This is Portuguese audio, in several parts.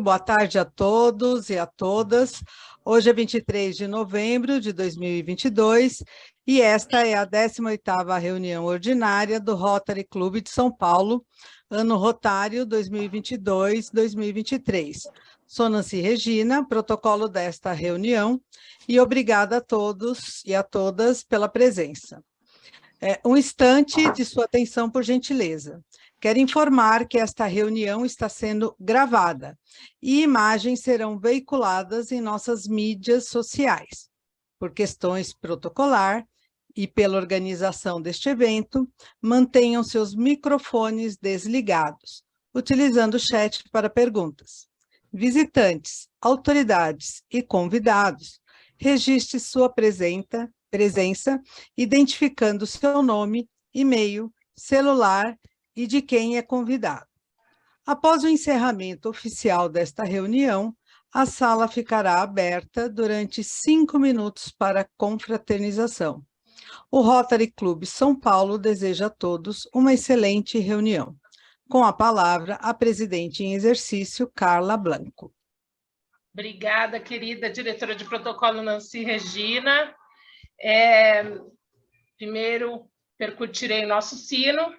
Boa tarde a todos e a todas. Hoje é 23 de novembro de 2022 e esta é a 18ª reunião ordinária do Rotary Clube de São Paulo, ano rotário 2022-2023. Sou Nancy Regina, protocolo desta reunião, e obrigada a todos e a todas pela presença. Um instante de sua atenção, por gentileza. Quero informar que esta reunião está sendo gravada e imagens serão veiculadas em nossas mídias sociais. Por questões protocolar e pela organização deste evento, mantenham seus microfones desligados, utilizando o chat para perguntas. Visitantes, autoridades e convidados, registre sua presença, identificando seu nome, e-mail, celular e de quem é convidado. Após o encerramento oficial desta reunião, a sala ficará aberta durante 5 minutos para confraternização. O Rotary Clube São Paulo deseja a todos uma excelente reunião. Com a palavra, a presidente em exercício, Carla Blanco. Obrigada, querida diretora de protocolo Nancy Regina. Primeiro, percutirei nosso sino.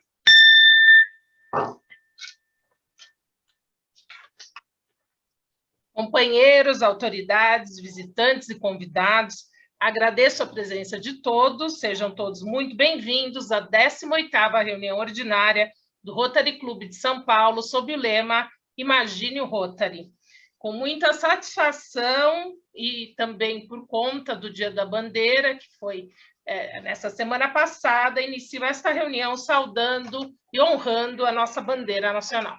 Companheiros, autoridades, visitantes e convidados, agradeço a presença de todos, sejam todos muito bem-vindos à 18ª reunião ordinária do Rotary Clube de São Paulo, sob o lema Imagine o Rotary. Com muita satisfação e também por conta do Dia da Bandeira, que foi nessa semana passada, inicio esta reunião saudando e honrando a nossa bandeira nacional.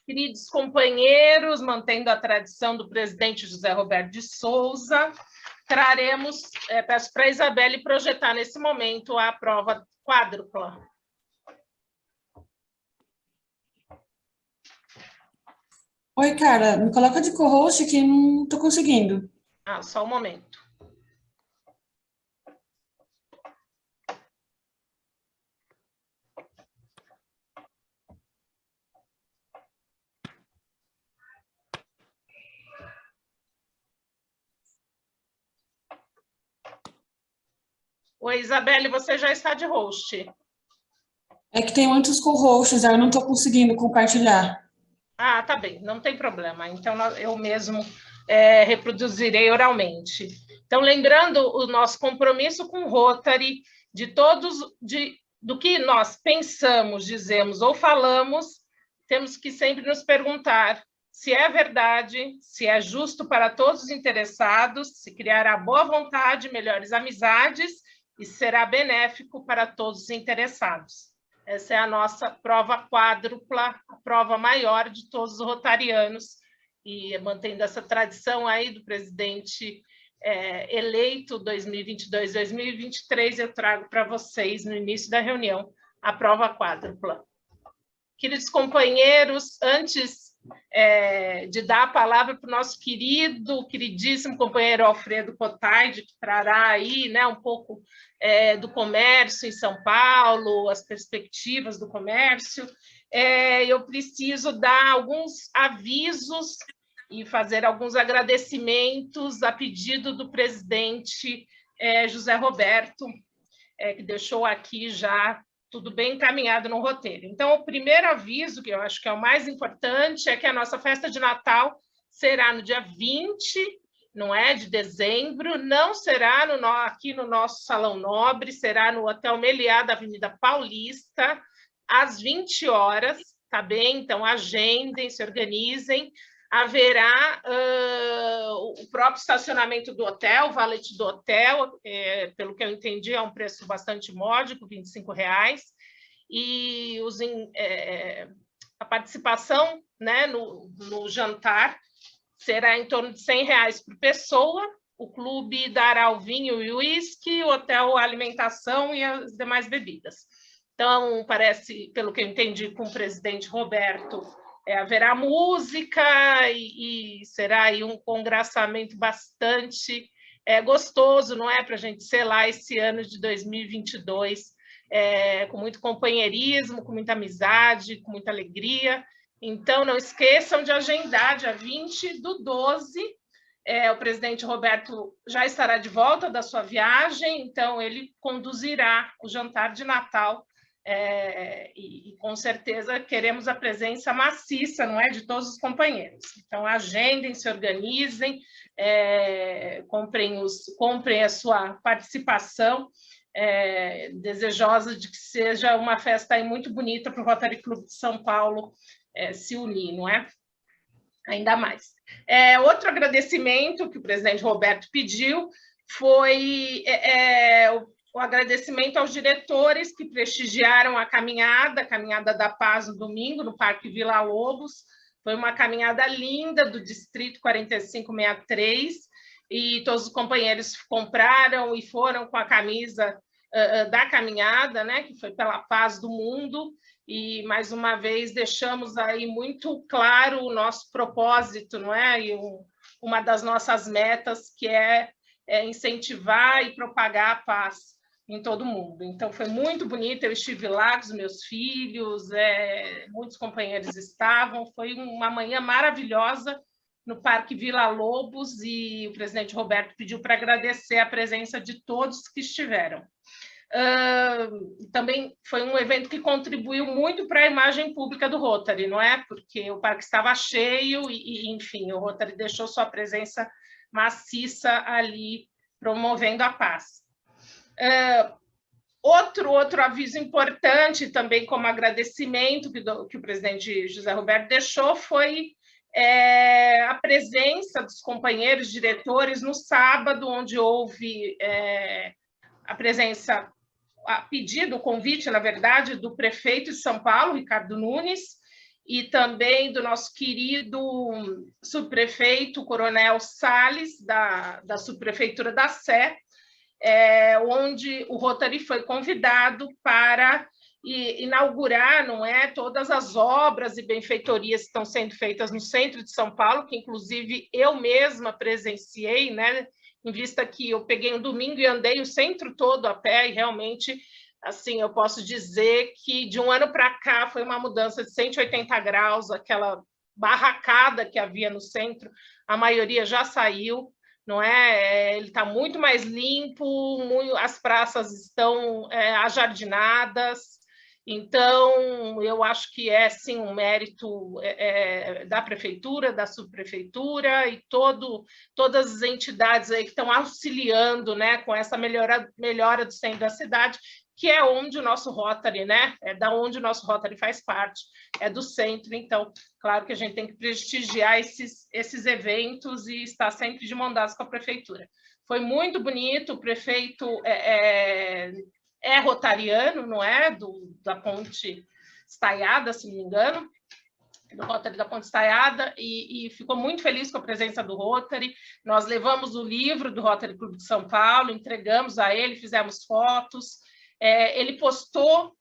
Queridos companheiros, mantendo a tradição do presidente José Roberto de Souza, traremos, peço para a Isabelle projetar nesse momento a prova quádrupla. Oi, cara, me coloca de co-host que não estou conseguindo. Só um momento. Oi, Isabelle, você já está de host. É que tem muitos co-hosts, aí eu não estou conseguindo compartilhar. Tá bem, não tem problema. Então, eu mesmo reproduzirei oralmente. Então, lembrando o nosso compromisso com o Rotary, do que nós pensamos, dizemos ou falamos, temos que sempre nos perguntar se é verdade, se é justo para todos os interessados, se criará boa vontade, melhores amizades, e será benéfico para todos os interessados. Essa é a nossa prova quádrupla, a prova maior de todos os rotarianos, e mantendo essa tradição aí do presidente eleito 2022-2023, eu trago para vocês, no início da reunião, a prova quádrupla. Queridos companheiros, antes de dar a palavra para o nosso queridíssimo companheiro Alfredo Cotaide, que trará aí, né, um pouco do comércio em São Paulo, as perspectivas do comércio, eu preciso dar alguns avisos e fazer alguns agradecimentos a pedido do presidente José Roberto, que deixou aqui já tudo bem encaminhado no roteiro. Então, o primeiro aviso, que eu acho que é o mais importante, é que a nossa festa de Natal será no dia 20, não é, de dezembro, não será aqui no nosso Salão Nobre, será no Hotel Meliá da Avenida Paulista, às 20 horas, tá bem? Então, agendem, se organizem. Haverá o próprio estacionamento do hotel, o valete do hotel, pelo que eu entendi, é um preço bastante módico, R$ 25,00, e a participação, né, no jantar será em torno de R$ 100 por pessoa. O clube dará o vinho e o uísque, o hotel a alimentação e as demais bebidas. Então, parece, pelo que eu entendi com o presidente Roberto, haverá música e será aí um congraçamento bastante gostoso, não é? Para a gente selar esse ano de 2022 com muito companheirismo, com muita amizade, com muita alegria. Então, não esqueçam de agendar, dia 20/12, o presidente Roberto já estará de volta da sua viagem, então ele conduzirá o jantar de Natal, e com certeza queremos a presença maciça, não é, de todos os companheiros. Então, agendem, se organizem, comprem a sua participação, desejosa de que seja uma festa aí muito bonita para o Rotary Clube de São Paulo se unir, não é? Ainda mais. Outro agradecimento que o presidente Roberto pediu foi o agradecimento aos diretores que prestigiaram a Caminhada da Paz no domingo, no Parque Vila Lobos. Foi uma caminhada linda do Distrito 4563, e todos os companheiros compraram e foram com a camisa da caminhada, né, que foi pela paz do mundo. E, mais uma vez, deixamos aí muito claro o nosso propósito, não é? E uma das nossas metas, que é incentivar e propagar a paz em todo o mundo. Então, foi muito bonito, eu estive lá com os meus filhos, muitos companheiros estavam, foi uma manhã maravilhosa no Parque Vila Lobos, e o presidente Roberto pediu para agradecer a presença de todos que estiveram. Também foi um evento que contribuiu muito para a imagem pública do Rotary, não é? Porque o parque estava cheio e, enfim, o Rotary deixou sua presença maciça ali, promovendo a paz. Outro aviso importante, também como agradecimento que o presidente José Roberto deixou, foi a presença dos companheiros diretores no sábado, onde houve a presença, a pedido, o convite, na verdade, do prefeito de São Paulo, Ricardo Nunes, e também do nosso querido subprefeito, Coronel Salles, da subprefeitura da Sé, onde o Rotary foi convidado para inaugurar, não é, todas as obras e benfeitorias que estão sendo feitas no centro de São Paulo, que inclusive eu mesma presenciei, né, em vista que eu peguei um domingo e andei o centro todo a pé, e realmente, assim, eu posso dizer que de um ano para cá foi uma mudança de 180 graus, aquela barracada que havia no centro, a maioria já saiu, não é? Ele está muito mais limpo, as praças estão ajardinadas. Então, eu acho que sim, um mérito da prefeitura, da subprefeitura e todas as entidades aí que estão auxiliando, né, com essa melhora do centro da cidade, que é onde o nosso Rotary, né, da onde o nosso Rotary faz parte, do centro. Então, claro que a gente tem que prestigiar esses eventos e estar sempre de mão dadas com a prefeitura. Foi muito bonito, o prefeito rotariano, não é? Da Ponte Estaiada, se não me engano, do Rotary da Ponte Estaiada, e ficou muito feliz com a presença do Rotary. Nós levamos o livro do Rotary Clube de São Paulo, entregamos a ele, fizemos fotos. Ele postou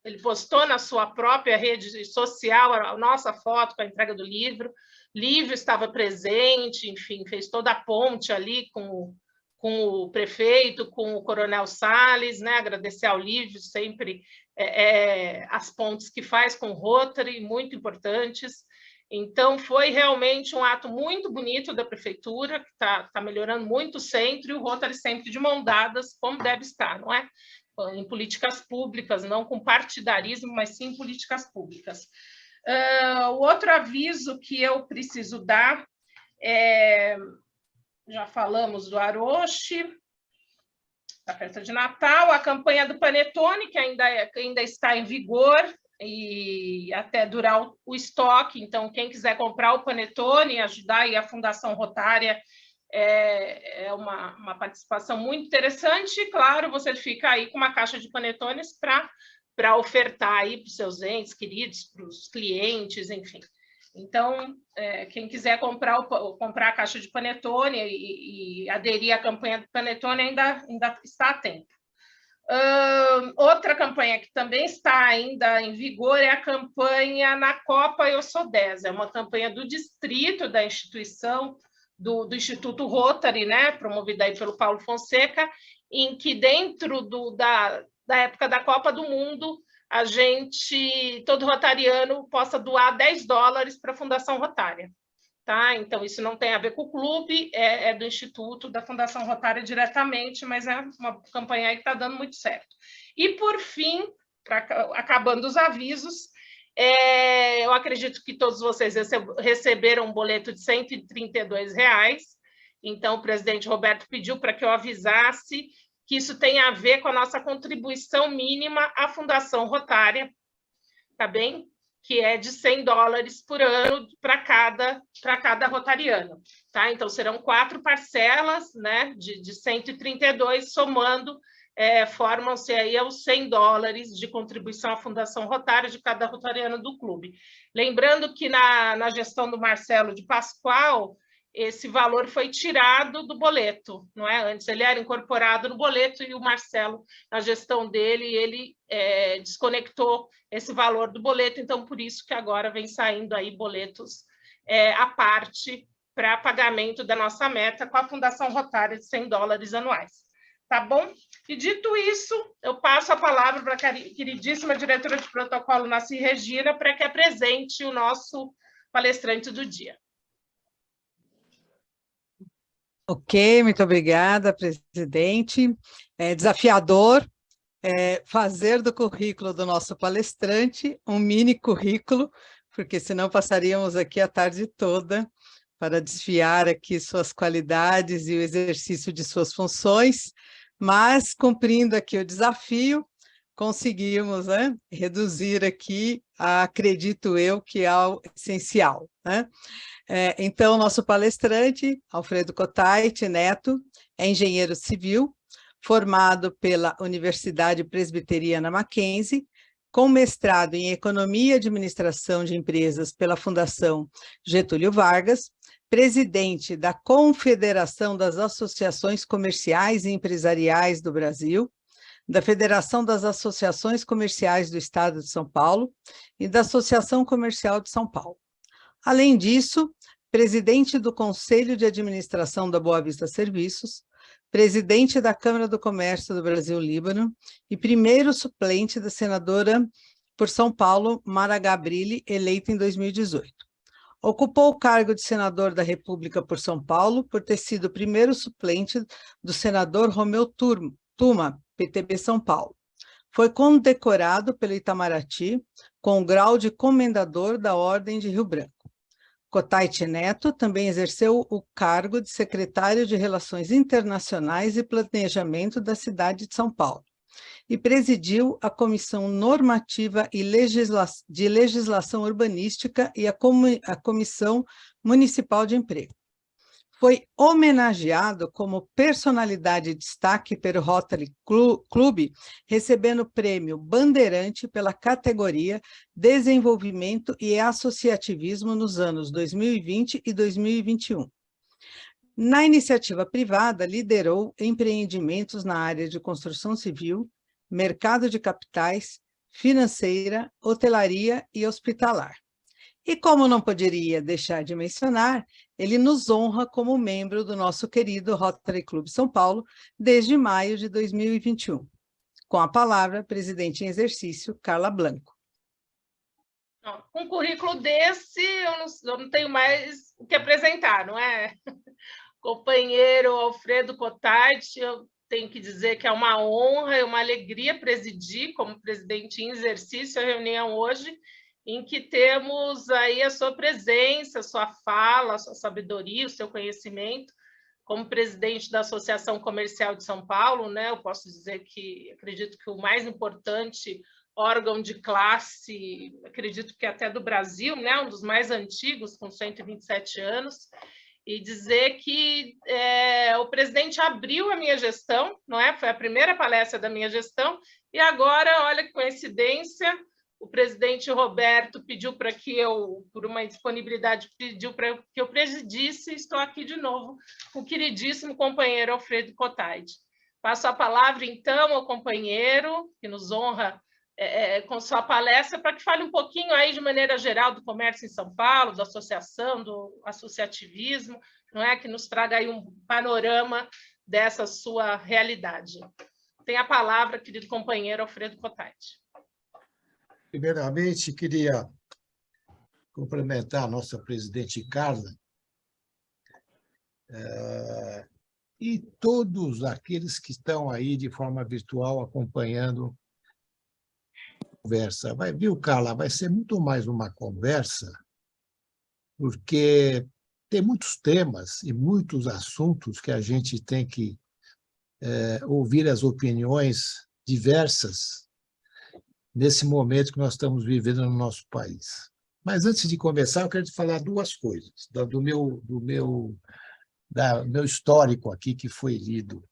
na sua própria rede social a nossa foto com a entrega do livro. Lívio estava presente, enfim, fez toda a ponte ali com o prefeito, com o Coronel Salles, né? Agradecer ao Lívio sempre as pontes que faz com o Rotary, muito importantes. Então, foi realmente um ato muito bonito da prefeitura, que está melhorando muito o centro, e o Rotary sempre de mão dadas, como deve estar, não é? Em políticas públicas, não com partidarismo, mas sim em políticas públicas. O outro aviso que eu preciso dar já falamos do Aroche, da festa de Natal, a campanha do Panetone, que ainda está em vigor e até durar o estoque. Então, quem quiser comprar o Panetone e ajudar aí a Fundação Rotária, é uma participação muito interessante. E, claro, você fica aí com uma caixa de panetones para ofertar aí para os seus entes queridos, para os clientes, enfim. Então, quem quiser comprar a caixa de panetone e aderir à campanha do Panetone ainda está a tempo. Outra campanha que também está ainda em vigor é a campanha Na Copa Eu Sou 10. É uma campanha do distrito da instituição, do Instituto Rotary, né, promovida aí pelo Paulo Fonseca, em que dentro da época da Copa do Mundo, todo rotariano possa doar $10 para a Fundação Rotária. Tá? Então, isso não tem a ver com o clube, é do Instituto, da Fundação Rotária diretamente, mas é uma campanha aí que está dando muito certo. E, por fim, acabando os avisos, eu acredito que todos vocês receberam um boleto de R$ 132. Então, o presidente Roberto pediu para que eu avisasse que isso tem a ver com a nossa contribuição mínima à Fundação Rotária, tá bem? Que é de $100 por ano para cada rotariano. Tá? Então, serão 4 parcelas, né, de 132, somando, formam-se aí os $100 de contribuição à Fundação Rotária de cada rotariano do clube. Lembrando que na gestão do Marcelo de Pascoal, esse valor foi tirado do boleto, não é? Antes ele era incorporado no boleto e o Marcelo, na gestão dele, ele desconectou esse valor do boleto, então por isso que agora vem saindo aí boletos à parte para pagamento da nossa meta com a Fundação Rotária de $100 anuais. Tá bom? E dito isso, eu passo a palavra para a queridíssima diretora de protocolo, Naci Regina, para que apresente o nosso palestrante do dia. Ok, muito obrigada, presidente. É desafiador fazer do currículo do nosso palestrante um mini currículo, porque senão passaríamos aqui a tarde toda para desfiar aqui suas qualidades e o exercício de suas funções, mas cumprindo aqui o desafio, conseguimos, né, reduzir aqui, acredito eu, que é o essencial, né? Então, nosso palestrante, Alfredo Kotait Neto, é engenheiro civil, formado pela Universidade Presbiteriana Mackenzie, com mestrado em Economia e Administração de Empresas pela Fundação Getúlio Vargas, presidente da Confederação das Associações Comerciais e Empresariais do Brasil, da Federação das Associações Comerciais do Estado de São Paulo e da Associação Comercial de São Paulo. Além disso, presidente do Conselho de Administração da Boa Vista Serviços, presidente da Câmara do Comércio do Brasil-Líbano e primeiro suplente da senadora por São Paulo, Mara Gabrilli, eleita em 2018. Ocupou o cargo de senador da República por São Paulo por ter sido o primeiro suplente do senador Romeu Tuma, PTB São Paulo. Foi condecorado pelo Itamaraty com o grau de Comendador da Ordem de Rio Branco. Kotait Neto também exerceu o cargo de secretário de Relações Internacionais e Planejamento da cidade de São Paulo e presidiu a Comissão Normativa e de Legislação Urbanística e a Comissão Municipal de Emprego. Foi homenageado como personalidade de destaque pelo Rotary Club, recebendo o prêmio Bandeirante pela categoria Desenvolvimento e Associativismo nos anos 2020 e 2021. Na iniciativa privada, liderou empreendimentos na área de construção civil, mercado de capitais, financeira, hotelaria e hospitalar. E como não poderia deixar de mencionar, ele nos honra como membro do nosso querido Rotary Club São Paulo desde maio de 2021. Com a palavra, presidente em exercício, Carla Blanco. Com um currículo desse, eu não tenho mais o que apresentar, não é? Companheiro Alfredo Kotait, eu tenho que dizer que é uma honra e uma alegria presidir como presidente em exercício a reunião hoje, em que temos aí a sua presença, a sua fala, a sua sabedoria, o seu conhecimento. Como presidente da Associação Comercial de São Paulo, né, eu posso dizer que acredito que o mais importante órgão de classe, acredito que até do Brasil, né, um dos mais antigos, com 127 anos, e dizer que o presidente abriu a minha gestão, não é? Foi a primeira palestra da minha gestão, e agora, olha que coincidência, o presidente Roberto pediu para que eu, por uma disponibilidade, pediu para que eu presidisse, e estou aqui de novo com o queridíssimo companheiro Alfredo Kotait. Passo a palavra, então, ao companheiro, que nos honra com sua palestra, para que fale um pouquinho aí, de maneira geral, do comércio em São Paulo, da associação, do associativismo, não é? Que nos traga aí um panorama dessa sua realidade. Tem a palavra, querido companheiro Alfredo Cotati. Primeiramente, queria cumprimentar a nossa presidente Carla e todos aqueles que estão aí de forma virtual acompanhando a conversa. Viu, Carla? Vai ser muito mais uma conversa, porque tem muitos temas e muitos assuntos que a gente tem que ouvir as opiniões diversas nesse momento que nós estamos vivendo no nosso país. Mas, antes de começar, eu quero te falar duas coisas do meu histórico aqui, que foi lido.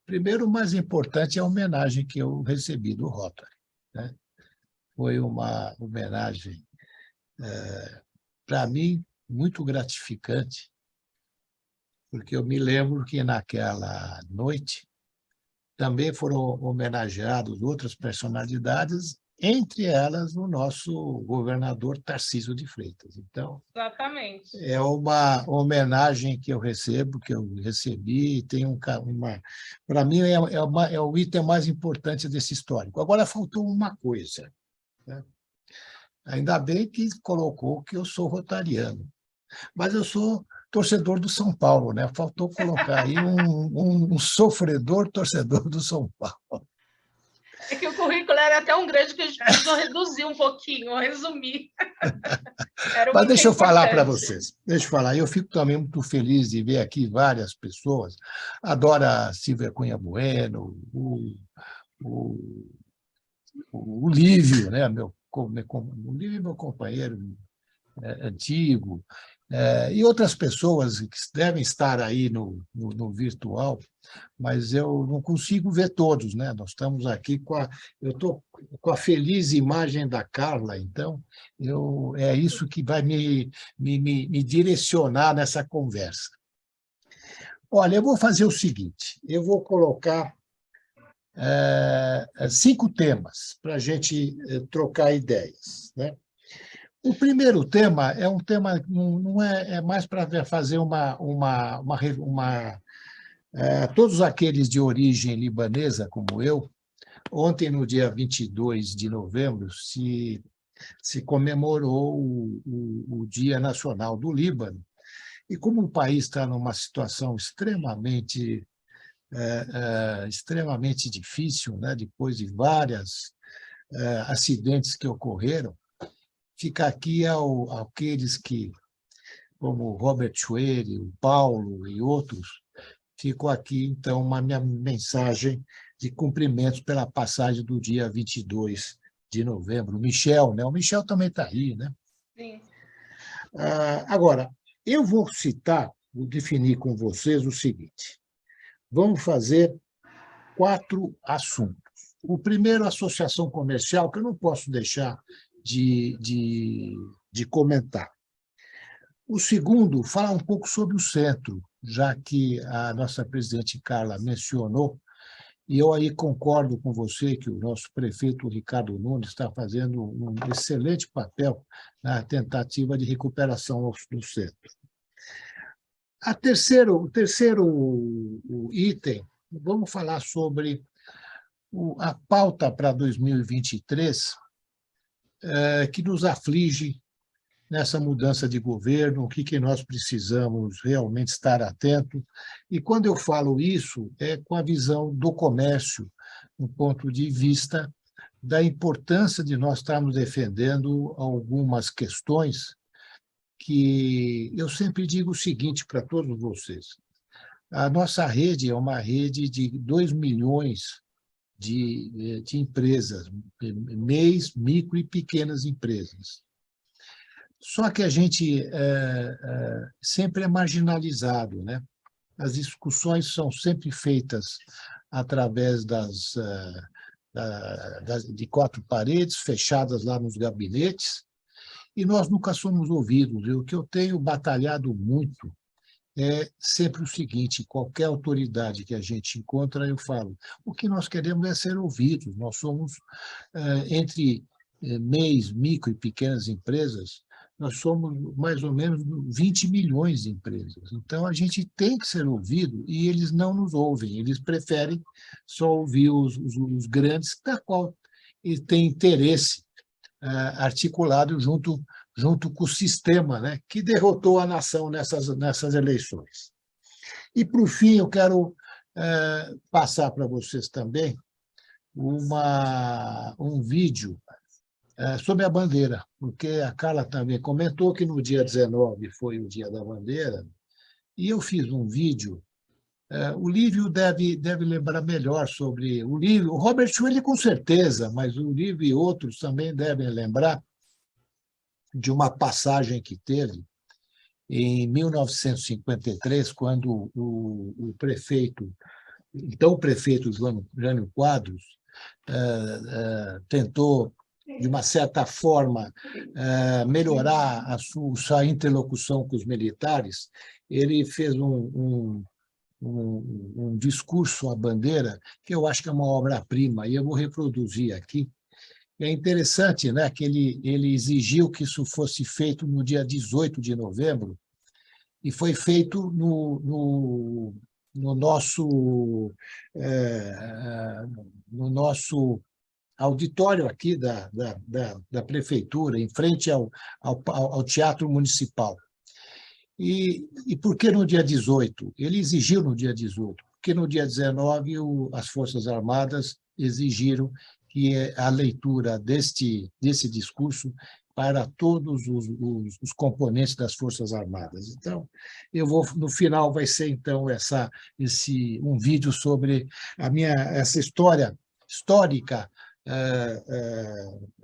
Primeiro, o mais importante é a homenagem que eu recebi do Rotary, né? Foi uma homenagem, para mim, muito gratificante, porque eu me lembro que, naquela noite, também foram homenageados outras personalidades, entre elas o nosso governador Tarcísio de Freitas. Então, exatamente, é uma homenagem que eu recebo, que eu recebi, tem para mim é o item mais importante desse histórico. Agora, faltou uma coisa, né? Ainda bem que colocou que eu sou rotariano, mas eu sou torcedor do São Paulo, né? Faltou colocar aí um sofredor torcedor do São Paulo. É que o currículo era tão grande que a gente precisou reduzir um pouquinho, resumir. Mas deixa eu falar para vocês. Deixa eu falar. Eu fico também muito feliz de ver aqui várias pessoas. Adoro a Silvia Cunha Bueno, o Lívio, né? O Lívio é meu companheiro antigo, e outras pessoas que devem estar aí no virtual, mas eu não consigo ver todos, né? Nós estamos aqui eu estou com a feliz imagem da Carla, então é isso que vai me direcionar nessa conversa. Olha, eu vou fazer o seguinte, eu vou colocar 5 temas para a gente trocar ideias, né? O primeiro tema é um tema, não é mais para fazer todos aqueles de origem libanesa, como eu. Ontem, no dia 22 de novembro, se comemorou o Dia Nacional do Líbano. E como o país está numa situação extremamente difícil, né, depois de vários acidentes que ocorreram, fica aqui aqueles que, como o Robert Schwery, o Paulo e outros, ficou aqui, então, uma minha mensagem de cumprimentos pela passagem do dia 22 de novembro. O Michel, né? O Michel também está aí, né? Sim. Agora, eu vou definir com vocês o seguinte. Vamos fazer 4 assuntos. O primeiro, associação comercial, que eu não posso deixar de comentar. O segundo, falar um pouco sobre o centro, já que a nossa presidente Carla mencionou, e eu aí concordo com você que o nosso prefeito Ricardo Nunes está fazendo um excelente papel na tentativa de recuperação do centro. O terceiro item, vamos falar sobre a pauta para 2023, que nos aflige nessa mudança de governo, o que nós precisamos realmente estar atento. E, quando eu falo isso, é com a visão do comércio, no ponto de vista da importância de nós estarmos defendendo algumas questões que eu sempre digo o seguinte para todos vocês. A nossa rede é uma rede de 2 milhões de empresas, MEIs, micro e pequenas empresas. Só que a gente sempre é marginalizado, né? As discussões são sempre feitas através de 4 paredes, fechadas lá nos gabinetes, e nós nunca somos ouvidos. E o que eu tenho batalhado muito é sempre o seguinte: qualquer autoridade que a gente encontra, eu falo, o que nós queremos é ser ouvidos. Nós somos, entre MEIs, micro e pequenas empresas, nós somos mais ou menos 20 milhões de empresas. Então, a gente tem que ser ouvido e eles não nos ouvem, eles preferem só ouvir os grandes, da qual eles têm interesse articulado junto com o sistema, né, que derrotou a nação nessas eleições. E, por fim, eu quero passar para vocês também um vídeo sobre a bandeira, porque a Carla também comentou que no dia 19 foi o Dia da Bandeira, e eu fiz um vídeo. O Lívio deve lembrar melhor sobre o Lívio, o Robert Schwelle com certeza, mas o Lívio e outros também devem lembrar de uma passagem que teve em 1953, quando o prefeito, então o prefeito Jânio Quadros, tentou, de uma certa forma, melhorar a sua interlocução com os militares. Ele fez um discurso à bandeira, que eu acho que é uma obra-prima, e eu vou reproduzir aqui. É interessante, né, que ele exigiu que isso fosse feito no dia 18 de novembro, e foi feito no nosso auditório aqui da prefeitura, em frente ao Teatro Municipal. E por que no dia 18? Ele exigiu no dia 18, porque no dia 19 as Forças Armadas exigiram que a leitura desse discurso para todos os componentes das Forças Armadas. Então, no final vai ser então um vídeo sobre essa histórica,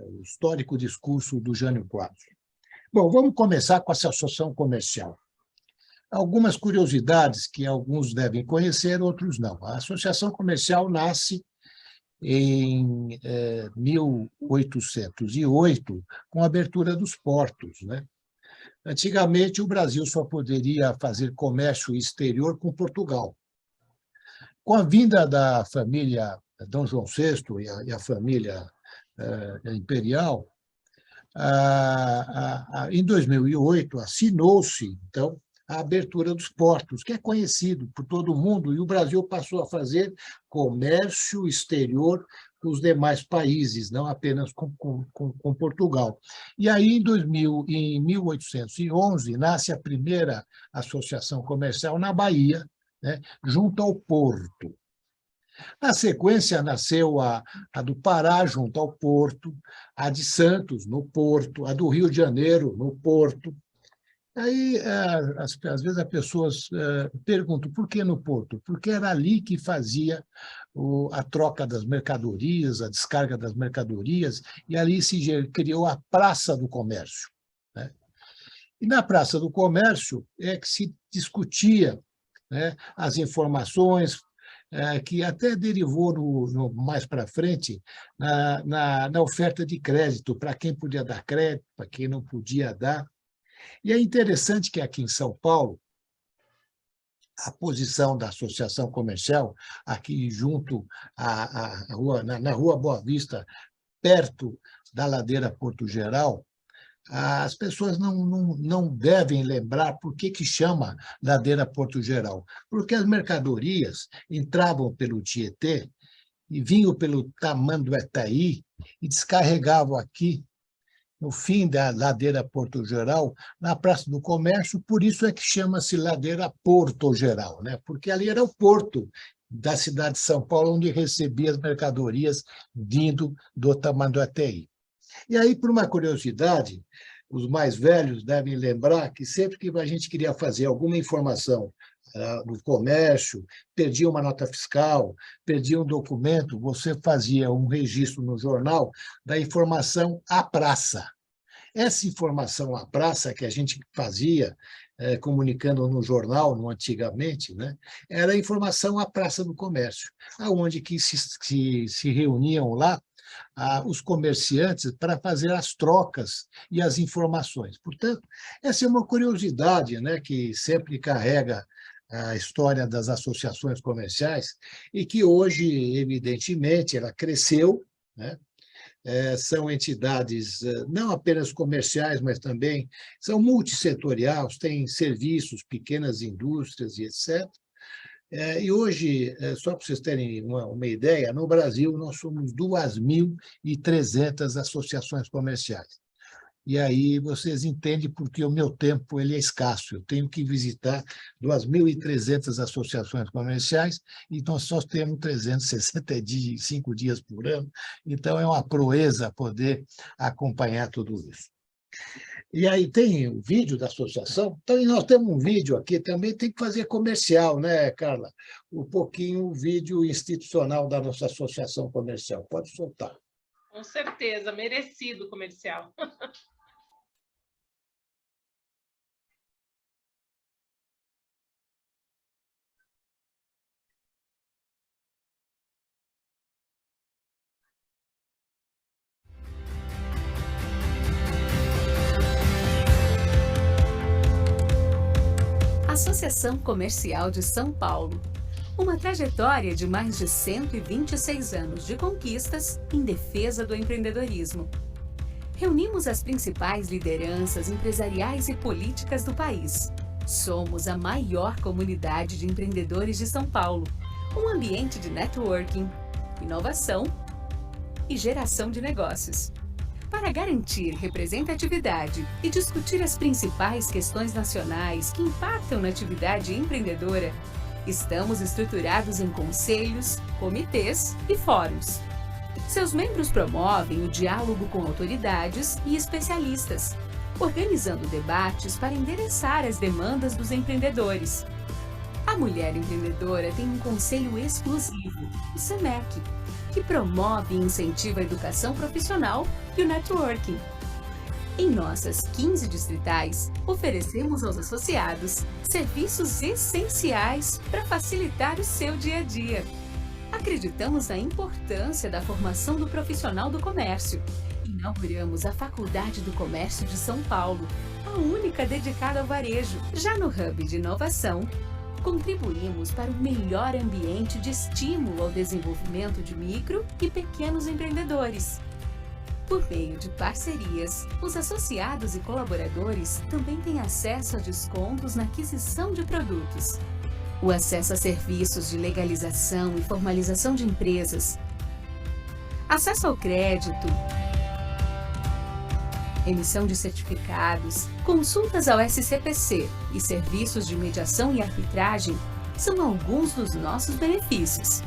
o histórico discurso do Jânio Quadros. Bom, vamos começar com a Associação Comercial. Algumas curiosidades que alguns devem conhecer, outros não. A Associação Comercial nasce em 1808, com a abertura dos portos, né? Antigamente, o Brasil só poderia fazer comércio exterior com Portugal. Com a vinda da família Dom João VI e a família imperial, em 2008, assinou-se, então, a abertura dos portos, que é conhecido por todo mundo, e o Brasil passou a fazer comércio exterior com os demais países, não apenas com Portugal. E aí, em 1811, nasce a primeira associação comercial na Bahia, né, junto ao Porto. Na sequência, nasceu a do Pará, junto ao Porto, a de Santos, no Porto, a do Rio de Janeiro, no Porto. Aí, às vezes, as pessoas perguntam por que no Porto? Porque era ali que fazia a troca das mercadorias, a descarga das mercadorias, e ali se criou a Praça do Comércio, né? E na Praça do Comércio é que se discutia, né, as informações, que até derivou mais para frente na oferta de crédito, para quem podia dar crédito, para quem não podia dar. E é interessante que aqui em São Paulo, a posição da Associação Comercial, aqui junto na Rua Boa Vista, perto da ladeira Porto Geral, as pessoas não devem lembrar por que chama ladeira Porto Geral, porque as mercadorias entravam pelo Tietê e vinham pelo Tamanduateí e descarregavam aqui, no fim da ladeira Porto Geral, na Praça do Comércio. Por isso é que chama-se ladeira Porto Geral, né? Porque ali era o porto da cidade de São Paulo, onde recebia as mercadorias vindo do Tamanduateí. E aí, por uma curiosidade, os mais velhos devem lembrar que sempre que a gente queria fazer alguma informação do comércio, perdia uma nota fiscal, perdia um documento, você fazia um registro no jornal da informação à praça. Essa informação à praça que a gente fazia, comunicando no jornal, antigamente, né, era a informação à Praça do Comércio, onde que se reuniam lá os comerciantes para fazer as trocas e as informações. Portanto, essa é uma curiosidade, né, que sempre carrega a história das associações comerciais e que hoje, evidentemente, ela cresceu, né? São entidades não apenas comerciais, mas também são multissetoriais, têm serviços, pequenas indústrias e etc. E hoje, só para vocês terem uma ideia, no Brasil nós somos 2.300 associações comerciais. E aí vocês entendem porque o meu tempo ele é escasso. Eu tenho que visitar 2.300 associações comerciais e nós só temos 365 dias por ano. Então, é uma proeza poder acompanhar tudo isso. E aí tem o vídeo da associação. Então, nós temos um vídeo aqui também, tem que fazer comercial, né, Carla? Um pouquinho o vídeo institucional da nossa associação comercial. Pode soltar. Com certeza, merecido comercial. Associação Comercial de São Paulo. Uma trajetória de mais de 126 anos de conquistas em defesa do empreendedorismo. Reunimos as principais lideranças empresariais e políticas do país. Somos a maior comunidade de empreendedores de São Paulo, um ambiente de networking, inovação e geração de negócios. Para garantir representatividade e discutir as principais questões nacionais que impactam na atividade empreendedora, estamos estruturados em conselhos, comitês e fóruns. Seus membros promovem o diálogo com autoridades e especialistas, organizando debates para endereçar as demandas dos empreendedores. A mulher empreendedora tem um conselho exclusivo, o SEMEC, que promove e incentiva a educação profissional e o networking. Em nossas 15 distritais, oferecemos aos associados serviços essenciais para facilitar o seu dia a dia. Acreditamos na importância da formação do profissional do comércio. Inauguramos a Faculdade do Comércio de São Paulo, a única dedicada ao varejo. Já no Hub de Inovação, contribuímos para o melhor ambiente de estímulo ao desenvolvimento de micro e pequenos empreendedores. Por meio de parcerias, os associados e colaboradores também têm acesso a descontos na aquisição de produtos. O acesso a serviços de legalização e formalização de empresas, acesso ao crédito, emissão de certificados, consultas ao SCPC e serviços de mediação e arbitragem são alguns dos nossos benefícios.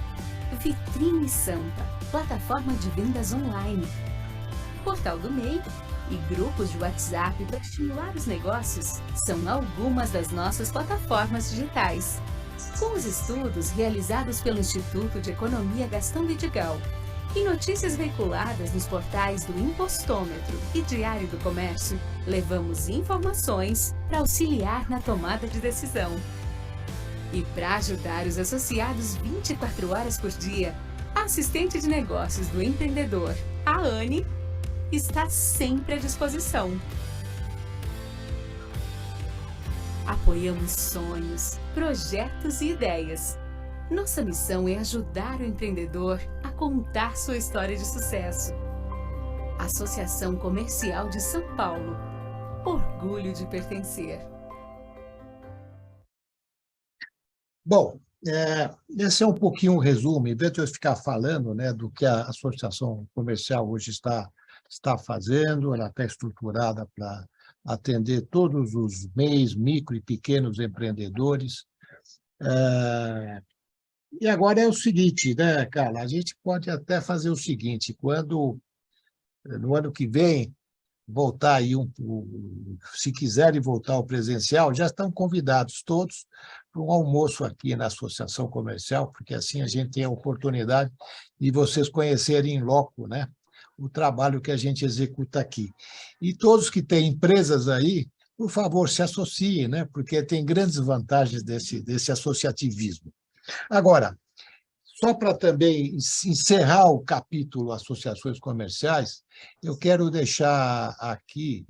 Vitrine Sampa, plataforma de vendas online. Portal do MEI e grupos de WhatsApp para estimular os negócios são algumas das nossas plataformas digitais. Com os estudos realizados pelo Instituto de Economia Gastão Vidigal e notícias veiculadas nos portais do Impostômetro e Diário do Comércio, levamos informações para auxiliar na tomada de decisão. E para ajudar os associados 24 horas por dia, a assistente de negócios do empreendedor, a Anne, está sempre à disposição. Apoiamos sonhos, projetos e ideias. Nossa missão é ajudar o empreendedor a contar sua história de sucesso. Associação Comercial de São Paulo. Orgulho de pertencer. Bom, esse é um pouquinho um resumo, em vez de eu ficar falando, né, do que a Associação Comercial hoje está fazendo. Ela está estruturada para atender todos os MEIs, micro e pequenos empreendedores. E agora é o seguinte, né, Carla? A gente pode até fazer o seguinte: quando, no ano que vem, voltar aí, se quiserem voltar ao presencial, já estão convidados todos para um almoço aqui na Associação Comercial, porque assim a gente tem a oportunidade de vocês conhecerem em loco, né, o trabalho que a gente executa aqui. E todos que têm empresas aí, por favor, se associem, né, porque tem grandes vantagens desse associativismo. Agora, Só para também encerrar o capítulo associações comerciais, eu quero deixar aqui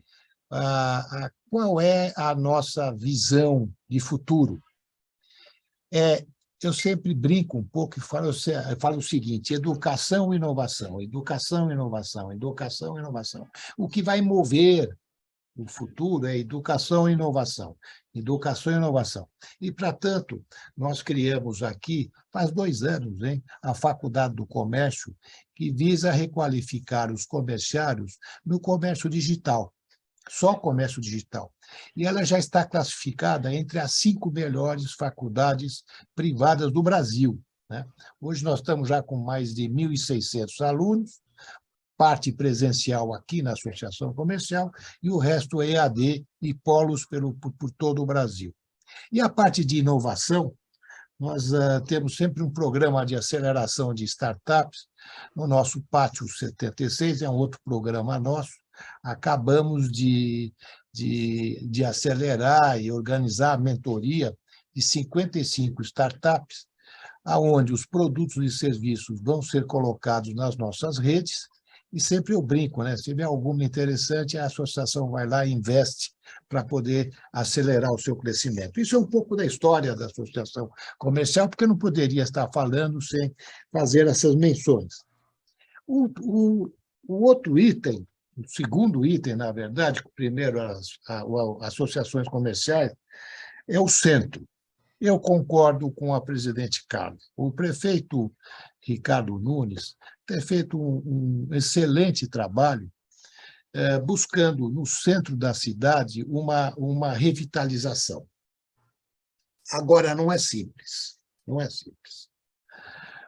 qual é a nossa visão de futuro. Eu sempre brinco um pouco e falo o seguinte: educação e inovação, educação e inovação, educação e inovação. O que vai mover o futuro é educação e inovação. Educação e inovação. E, para tanto, nós criamos aqui, faz 2 anos, a Faculdade do Comércio, que visa requalificar os comerciários no comércio digital, só comércio digital. E ela já está classificada entre as 5 melhores faculdades privadas do Brasil, né? Hoje nós estamos já com mais de 1.600 alunos, parte presencial aqui na Associação Comercial e o resto é EAD e polos por todo o Brasil. E a parte de inovação, nós temos sempre um programa de aceleração de startups no nosso Pátio 76, é um outro programa nosso. Acabamos de acelerar e organizar a mentoria de 55 startups, onde os produtos e serviços vão ser colocados nas nossas redes. E sempre eu brinco, né? Se tiver alguma interessante, a associação vai lá e investe para poder acelerar o seu crescimento. Isso é um pouco da história da associação comercial, porque eu não poderia estar falando sem fazer essas menções. O outro item, o segundo item, na verdade, primeiro as associações comerciais, é o centro. Eu concordo com a presidente Carla. O prefeito Ricardo Nunes tem feito um excelente trabalho buscando, no centro da cidade, uma revitalização. Agora, não é simples, não é simples.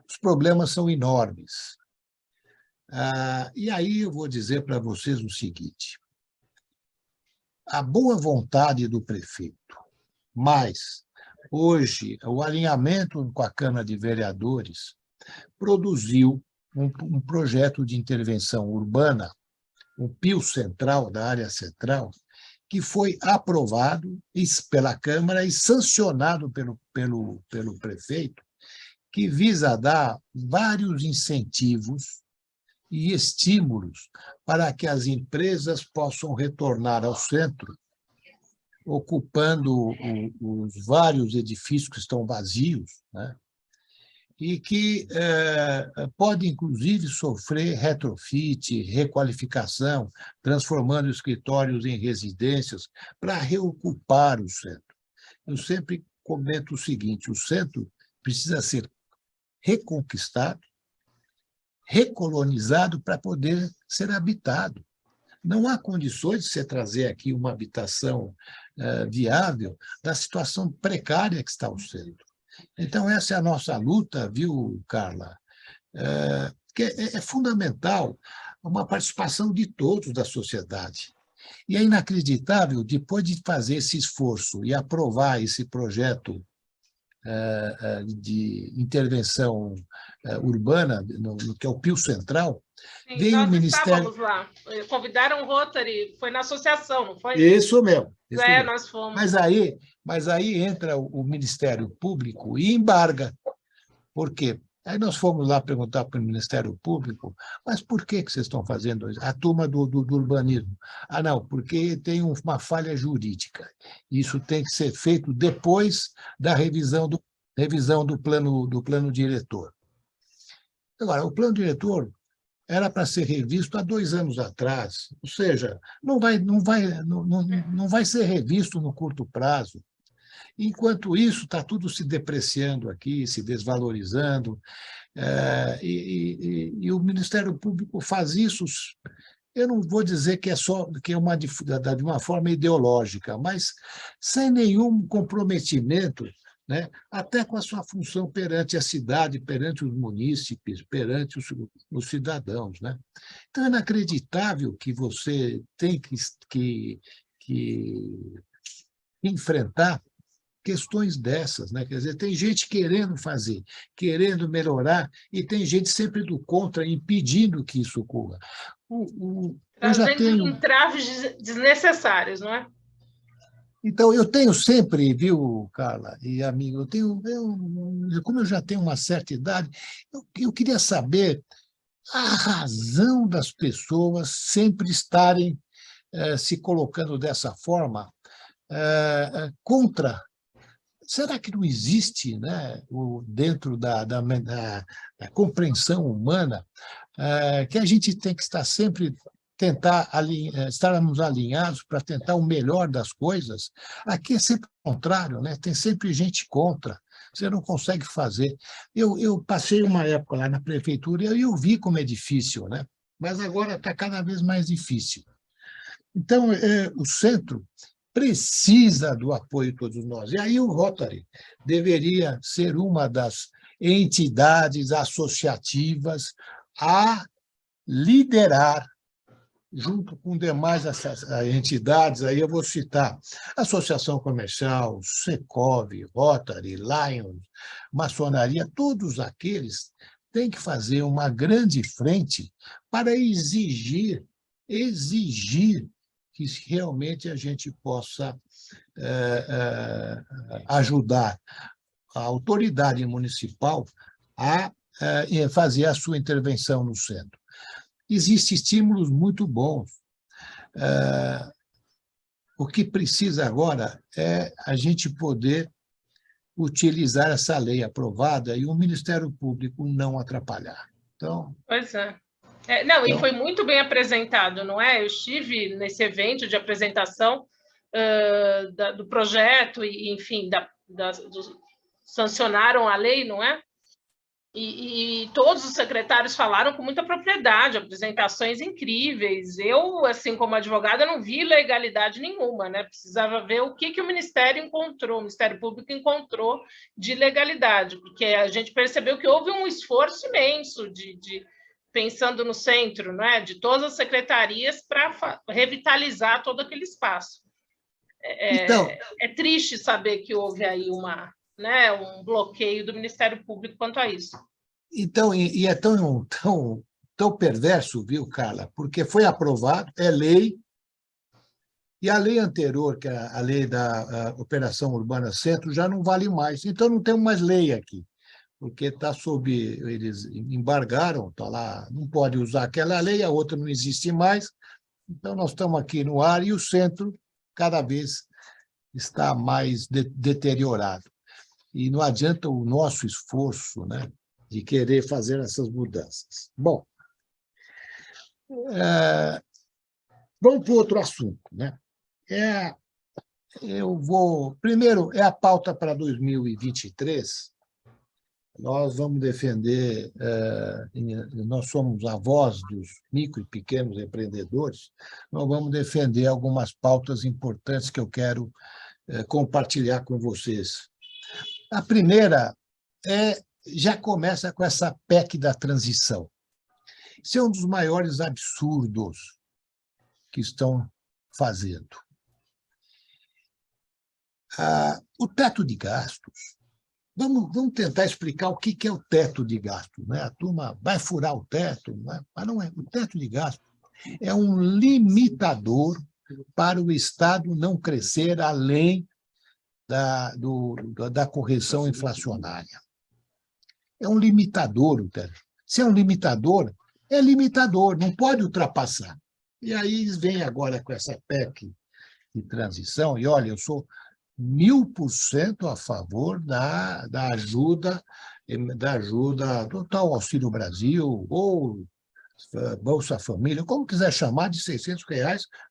Os problemas são enormes. E aí eu vou dizer para vocês o seguinte: a boa vontade do prefeito, mas hoje o alinhamento com a Câmara de Vereadores produziu um projeto de intervenção urbana, o PIO Central, da área central, que foi aprovado pela Câmara e sancionado pelo prefeito, que visa dar vários incentivos e estímulos para que as empresas possam retornar ao centro, ocupando os vários edifícios que estão vazios, né? E que pode, inclusive, sofrer retrofit, requalificação, transformando escritórios em residências para reocupar o centro. Eu sempre comento o seguinte: o centro precisa ser reconquistado, recolonizado para poder ser habitado. Não há condições de você trazer aqui uma habitação viável da situação precária que está o centro. Então, essa é a nossa luta, viu, Carla? Que é fundamental uma participação de todos da sociedade. E é inacreditável, depois de fazer esse esforço e aprovar esse projeto de intervenção urbana, que é o PIO Central, sim, veio o Ministério... Estávamos lá, convidaram o Rotary, foi na associação, não foi? Isso mesmo. Isso mesmo. Nós fomos. Mas aí entra o Ministério Público e embarga. Por quê? Aí nós fomos lá perguntar para o Ministério Público: mas por que vocês estão fazendo isso? A turma do urbanismo. Não, porque tem uma falha jurídica. Isso tem que ser feito depois da revisão do plano diretor. Agora, o plano diretor era para ser revisto há 2 anos atrás, ou seja, não vai ser revisto no curto prazo. Enquanto isso, está tudo se depreciando aqui, se desvalorizando, e o Ministério Público faz isso. Eu não vou dizer que é de uma forma ideológica, mas sem nenhum comprometimento, né, até com a sua função perante a cidade, perante os munícipes, perante os cidadãos, né? Então, é inacreditável que você tem que enfrentar questões dessas, né? Quer dizer, tem gente querendo fazer, querendo melhorar, e tem gente sempre do contra, impedindo que isso ocorra. Trazendo entraves desnecessários, não é? Então, eu tenho sempre, viu, Carla e amigo, como eu já tenho uma certa idade, eu queria saber a razão das pessoas sempre estarem se colocando dessa forma contra. Será que não existe, né, dentro da compreensão humana, que a gente tem que estar sempre estarmos alinhados para tentar o melhor das coisas? Aqui é sempre o contrário, né? Tem sempre gente contra. Você não consegue fazer. Eu passei uma época lá na prefeitura e eu vi como é difícil, né? Mas agora está cada vez mais difícil. Então, o centro precisa do apoio de todos nós. E aí o Rotary deveria ser uma das entidades associativas a liderar, junto com demais entidades, aí eu vou citar Associação Comercial, Secov, Rotary, Lions, Maçonaria, todos aqueles têm que fazer uma grande frente para exigir que realmente a gente possa ajudar a autoridade municipal a fazer a sua intervenção no centro. Existem estímulos muito bons. O que precisa agora é a gente poder utilizar essa lei aprovada e o Ministério Público não atrapalhar. Então, pois é. Não, e foi muito bem apresentado, não é? Eu estive nesse evento de apresentação do projeto, e, enfim, sancionaram a lei, não é? E todos os secretários falaram com muita propriedade, apresentações incríveis. Eu, assim, como advogada, não vi legalidade nenhuma, né? Precisava ver o que o Ministério encontrou, o Ministério Público encontrou de legalidade, porque a gente percebeu que houve um esforço imenso pensando no centro, né? De todas as secretarias para revitalizar todo aquele espaço. Então, é triste saber que houve aí um bloqueio do Ministério Público quanto a isso. Então, e é tão perverso, viu, Carla? Porque foi aprovado, é lei, e a lei anterior, que é a lei da Operação Urbana Centro, já não vale mais. Então, não temos mais lei aqui, porque está eles embargaram, está lá, não pode usar aquela lei, a outra não existe mais. Então, nós estamos aqui no ar e o centro cada vez está mais deteriorado. E não adianta o nosso esforço, né, de querer fazer essas mudanças. Bom, vamos para outro assunto, né? Primeiro, é a pauta para 2023. Nós vamos defender, nós somos a voz dos micro e pequenos empreendedores, nós vamos defender algumas pautas importantes que eu quero compartilhar com vocês. A primeira já começa com essa PEC da transição. Isso é um dos maiores absurdos que estão fazendo. O teto de gastos. Vamos tentar explicar o que é o teto de gastos, né? A turma vai furar o teto, né? Mas não é. O teto de gastos é um limitador para o Estado não crescer além da correção inflacionária. É um limitador, o teto. Se é um limitador, é limitador, não pode ultrapassar. E aí eles vêm agora com essa PEC de transição, e olha, eu sou 1000% a favor da ajuda do tal Auxílio Brasil, ou Bolsa Família, como quiser chamar, de R$600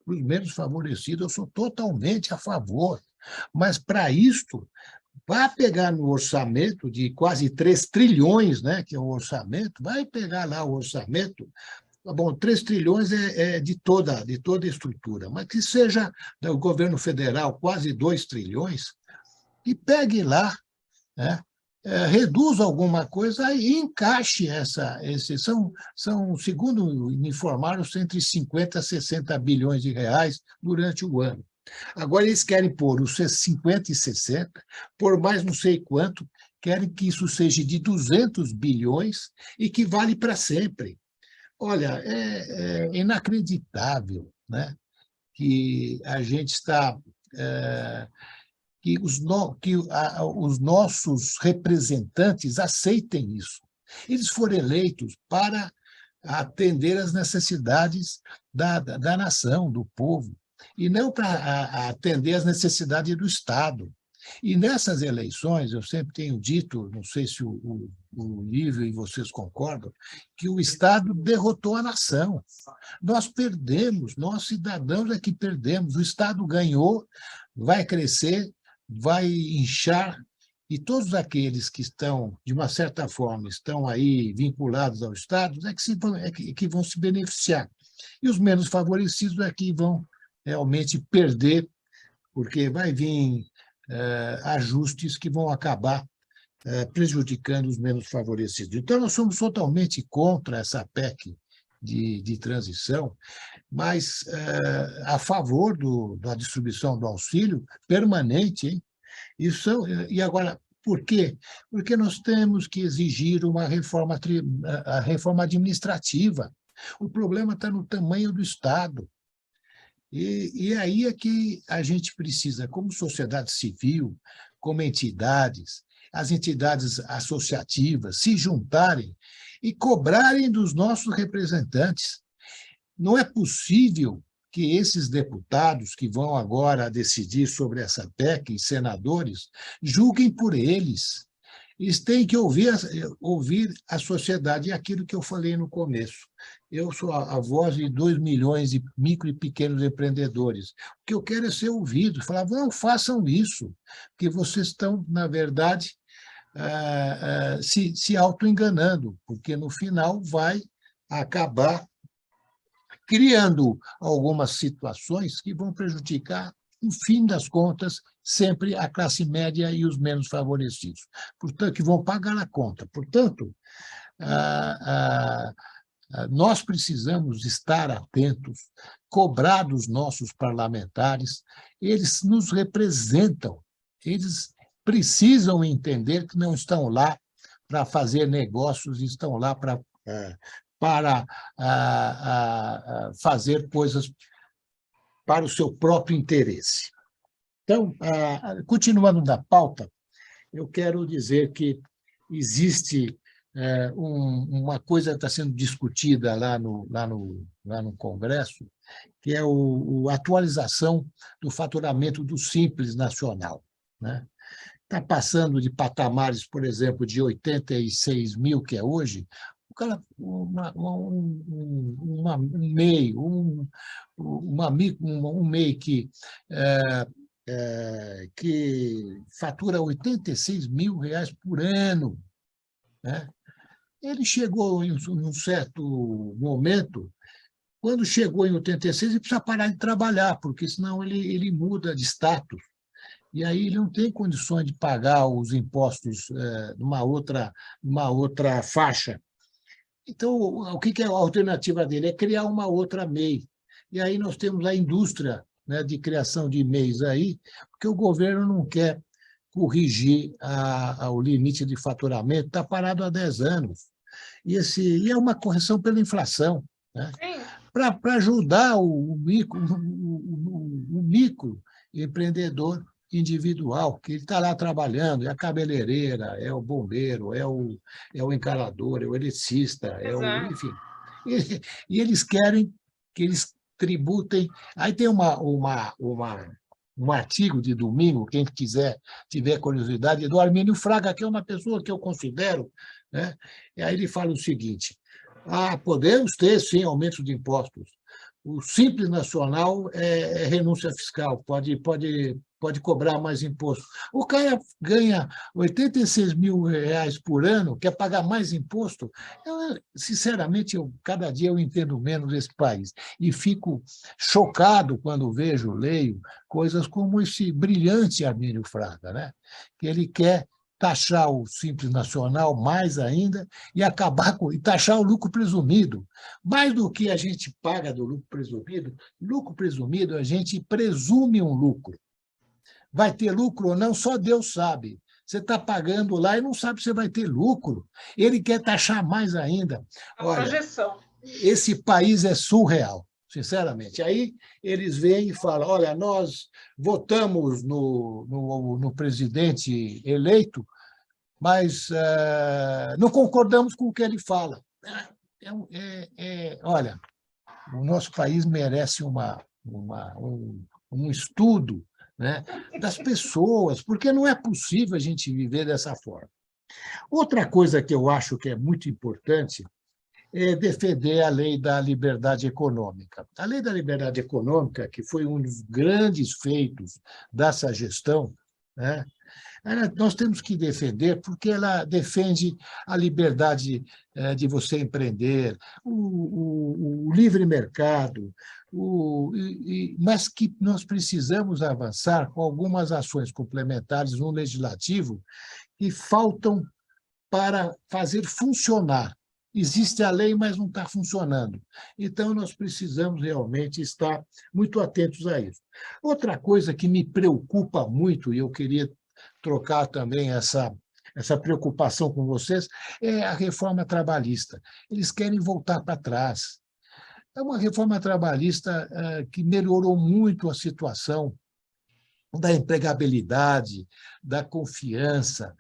para os menos favorecidos, eu sou totalmente a favor. Mas, para isto, vai pegar no orçamento de quase 3 trilhões, né, que é o orçamento, vai pegar lá o orçamento. Bom, 3 trilhões é de toda a estrutura, mas que seja do governo federal quase 2 trilhões, e pegue lá, né, reduza alguma coisa e encaixe segundo me informaram, entre 50 a 60 bilhões de reais durante o ano. Agora eles querem pôr os 50 e 60, por mais não sei quanto, querem que isso seja de 200 bilhões e que vale para sempre. Olha, é inacreditável, né, que a gente está os nossos representantes aceitem isso. Eles foram eleitos para atender às necessidades da nação, do povo, e não para atender às necessidades do Estado. E nessas eleições, eu sempre tenho dito, não sei se o Lívio e vocês concordam, que o Estado derrotou a nação. Nós perdemos, nós cidadãos é que perdemos. O Estado ganhou, vai crescer, vai inchar, e todos aqueles que estão, de uma certa forma, estão aí vinculados ao Estado, que vão se beneficiar. E os menos favorecidos é que vão realmente perder, porque vai vir ajustes que vão acabar prejudicando os menos favorecidos. Então, nós somos totalmente contra essa PEC de transição, mas a favor da distribuição do auxílio permanente, hein? E agora, por quê? Porque nós temos que exigir uma reforma administrativa. O problema está no tamanho do Estado. E aí é que a gente precisa, como sociedade civil, como entidades, as entidades associativas se juntarem e cobrarem dos nossos representantes. Não é possível que esses deputados que vão agora decidir sobre essa PEC, senadores, julguem por eles. Eles têm que ouvir a sociedade, é aquilo que eu falei no começo. Eu sou a voz de 2 milhões de micro e pequenos empreendedores. O que eu quero é ser ouvido, falar, não façam isso, porque vocês estão, na verdade, se auto-enganando, porque no final vai acabar criando algumas situações que vão prejudicar, no fim das contas, sempre a classe média e os menos favorecidos, portanto, que vão pagar a conta. Portanto, nós precisamos estar atentos, cobrar dos nossos parlamentares, eles nos representam, eles precisam entender que não estão lá para fazer negócios, estão lá para fazer coisas para o seu próprio interesse. Então, continuando na pauta, eu quero dizer que existe uma coisa que está sendo discutida lá no Congresso, que é a atualização do faturamento do Simples Nacional, né? Está passando de patamares, por exemplo, de 86 mil, que é hoje, um MEI que fatura 86 mil reais por ano, né? Ele chegou em um certo momento, quando chegou em 86, ele precisa parar de trabalhar, porque senão ele muda de status. E aí ele não tem condições de pagar os impostos numa outra faixa. Então, o que é a alternativa dele? É criar uma outra MEI. E aí nós temos a indústria, né, de criação de MEIs aí, porque o governo não quer corrigir o limite de faturamento, está parado há 10 anos. E é uma correção pela inflação, né? Para ajudar o microempreendedor individual, que ele está lá trabalhando, é a cabeleireira, é o bombeiro, é o encanador, é o eletricista, enfim. E eles querem que eles tributem. Aí tem um artigo de domingo, quem tiver curiosidade, do Armínio Fraga, que é uma pessoa que eu considero, né? E aí ele fala o seguinte: podemos ter, sim, aumento de impostos. O Simples Nacional é renúncia fiscal, pode cobrar mais imposto. O cara ganha 86 mil reais por ano, quer pagar mais imposto. Sinceramente, cada dia eu entendo menos esse país. E fico chocado quando leio coisas como esse brilhante Armínio Fraga, né? Que ele quer taxar o Simples Nacional mais ainda e taxar o lucro presumido. Mais do que a gente paga do lucro presumido, a gente presume um lucro. Vai ter lucro ou não, só Deus sabe. Você está pagando lá e não sabe se vai ter lucro. Ele quer taxar mais ainda. A projeção. Esse país é surreal. sinceramente. Aí eles vêm e falam, olha, nós votamos no presidente eleito, mas não concordamos com o que ele fala. Olha, o nosso país merece um estudo, né, das pessoas, porque não é possível a gente viver dessa forma. Outra coisa que eu acho que é muito importante é defender a lei da liberdade econômica. A lei da liberdade econômica, que foi um dos grandes feitos dessa gestão, né, nós temos que defender porque ela defende a liberdade de você empreender, o livre mercado, mas que nós precisamos avançar com algumas ações complementares no legislativo que faltam para fazer funcionar. Existe a lei, mas não está funcionando. Então, nós precisamos realmente estar muito atentos a isso. Outra coisa que me preocupa muito, e eu queria trocar também essa preocupação com vocês, é a reforma trabalhista. Eles querem voltar para trás. É uma reforma trabalhista que melhorou muito a situação da empregabilidade, da confiança.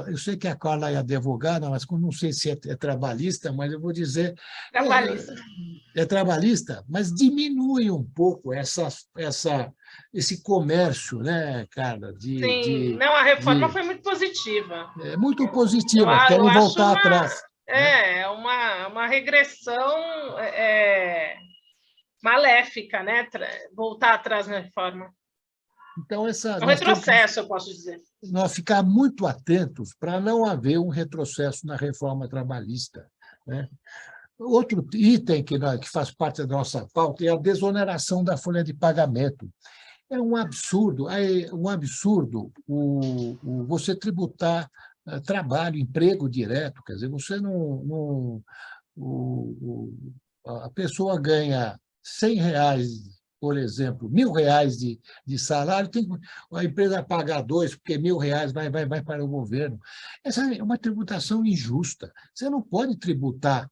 Eu sei que a Carla é advogada, mas não sei se é trabalhista, mas eu vou dizer... Trabalhista. É trabalhista, mas diminui um pouco esse comércio, né, Carla? Sim, não, a reforma foi muito positiva. É muito positiva, querem voltar atrás. É uma regressão maléfica, né? Voltar atrás na reforma. Então, um retrocesso, eu posso dizer. Nós ficar muito atentos para não haver um retrocesso na reforma trabalhista, né? Outro item que faz parte da nossa pauta é a desoneração da folha de pagamento. É um absurdo você tributar trabalho, emprego direto, quer dizer, você a pessoa ganha R$100, por exemplo, R$1.000 de salário, a empresa paga 2, porque R$1.000 vai para o governo. Essa é uma tributação injusta. Você não pode tributar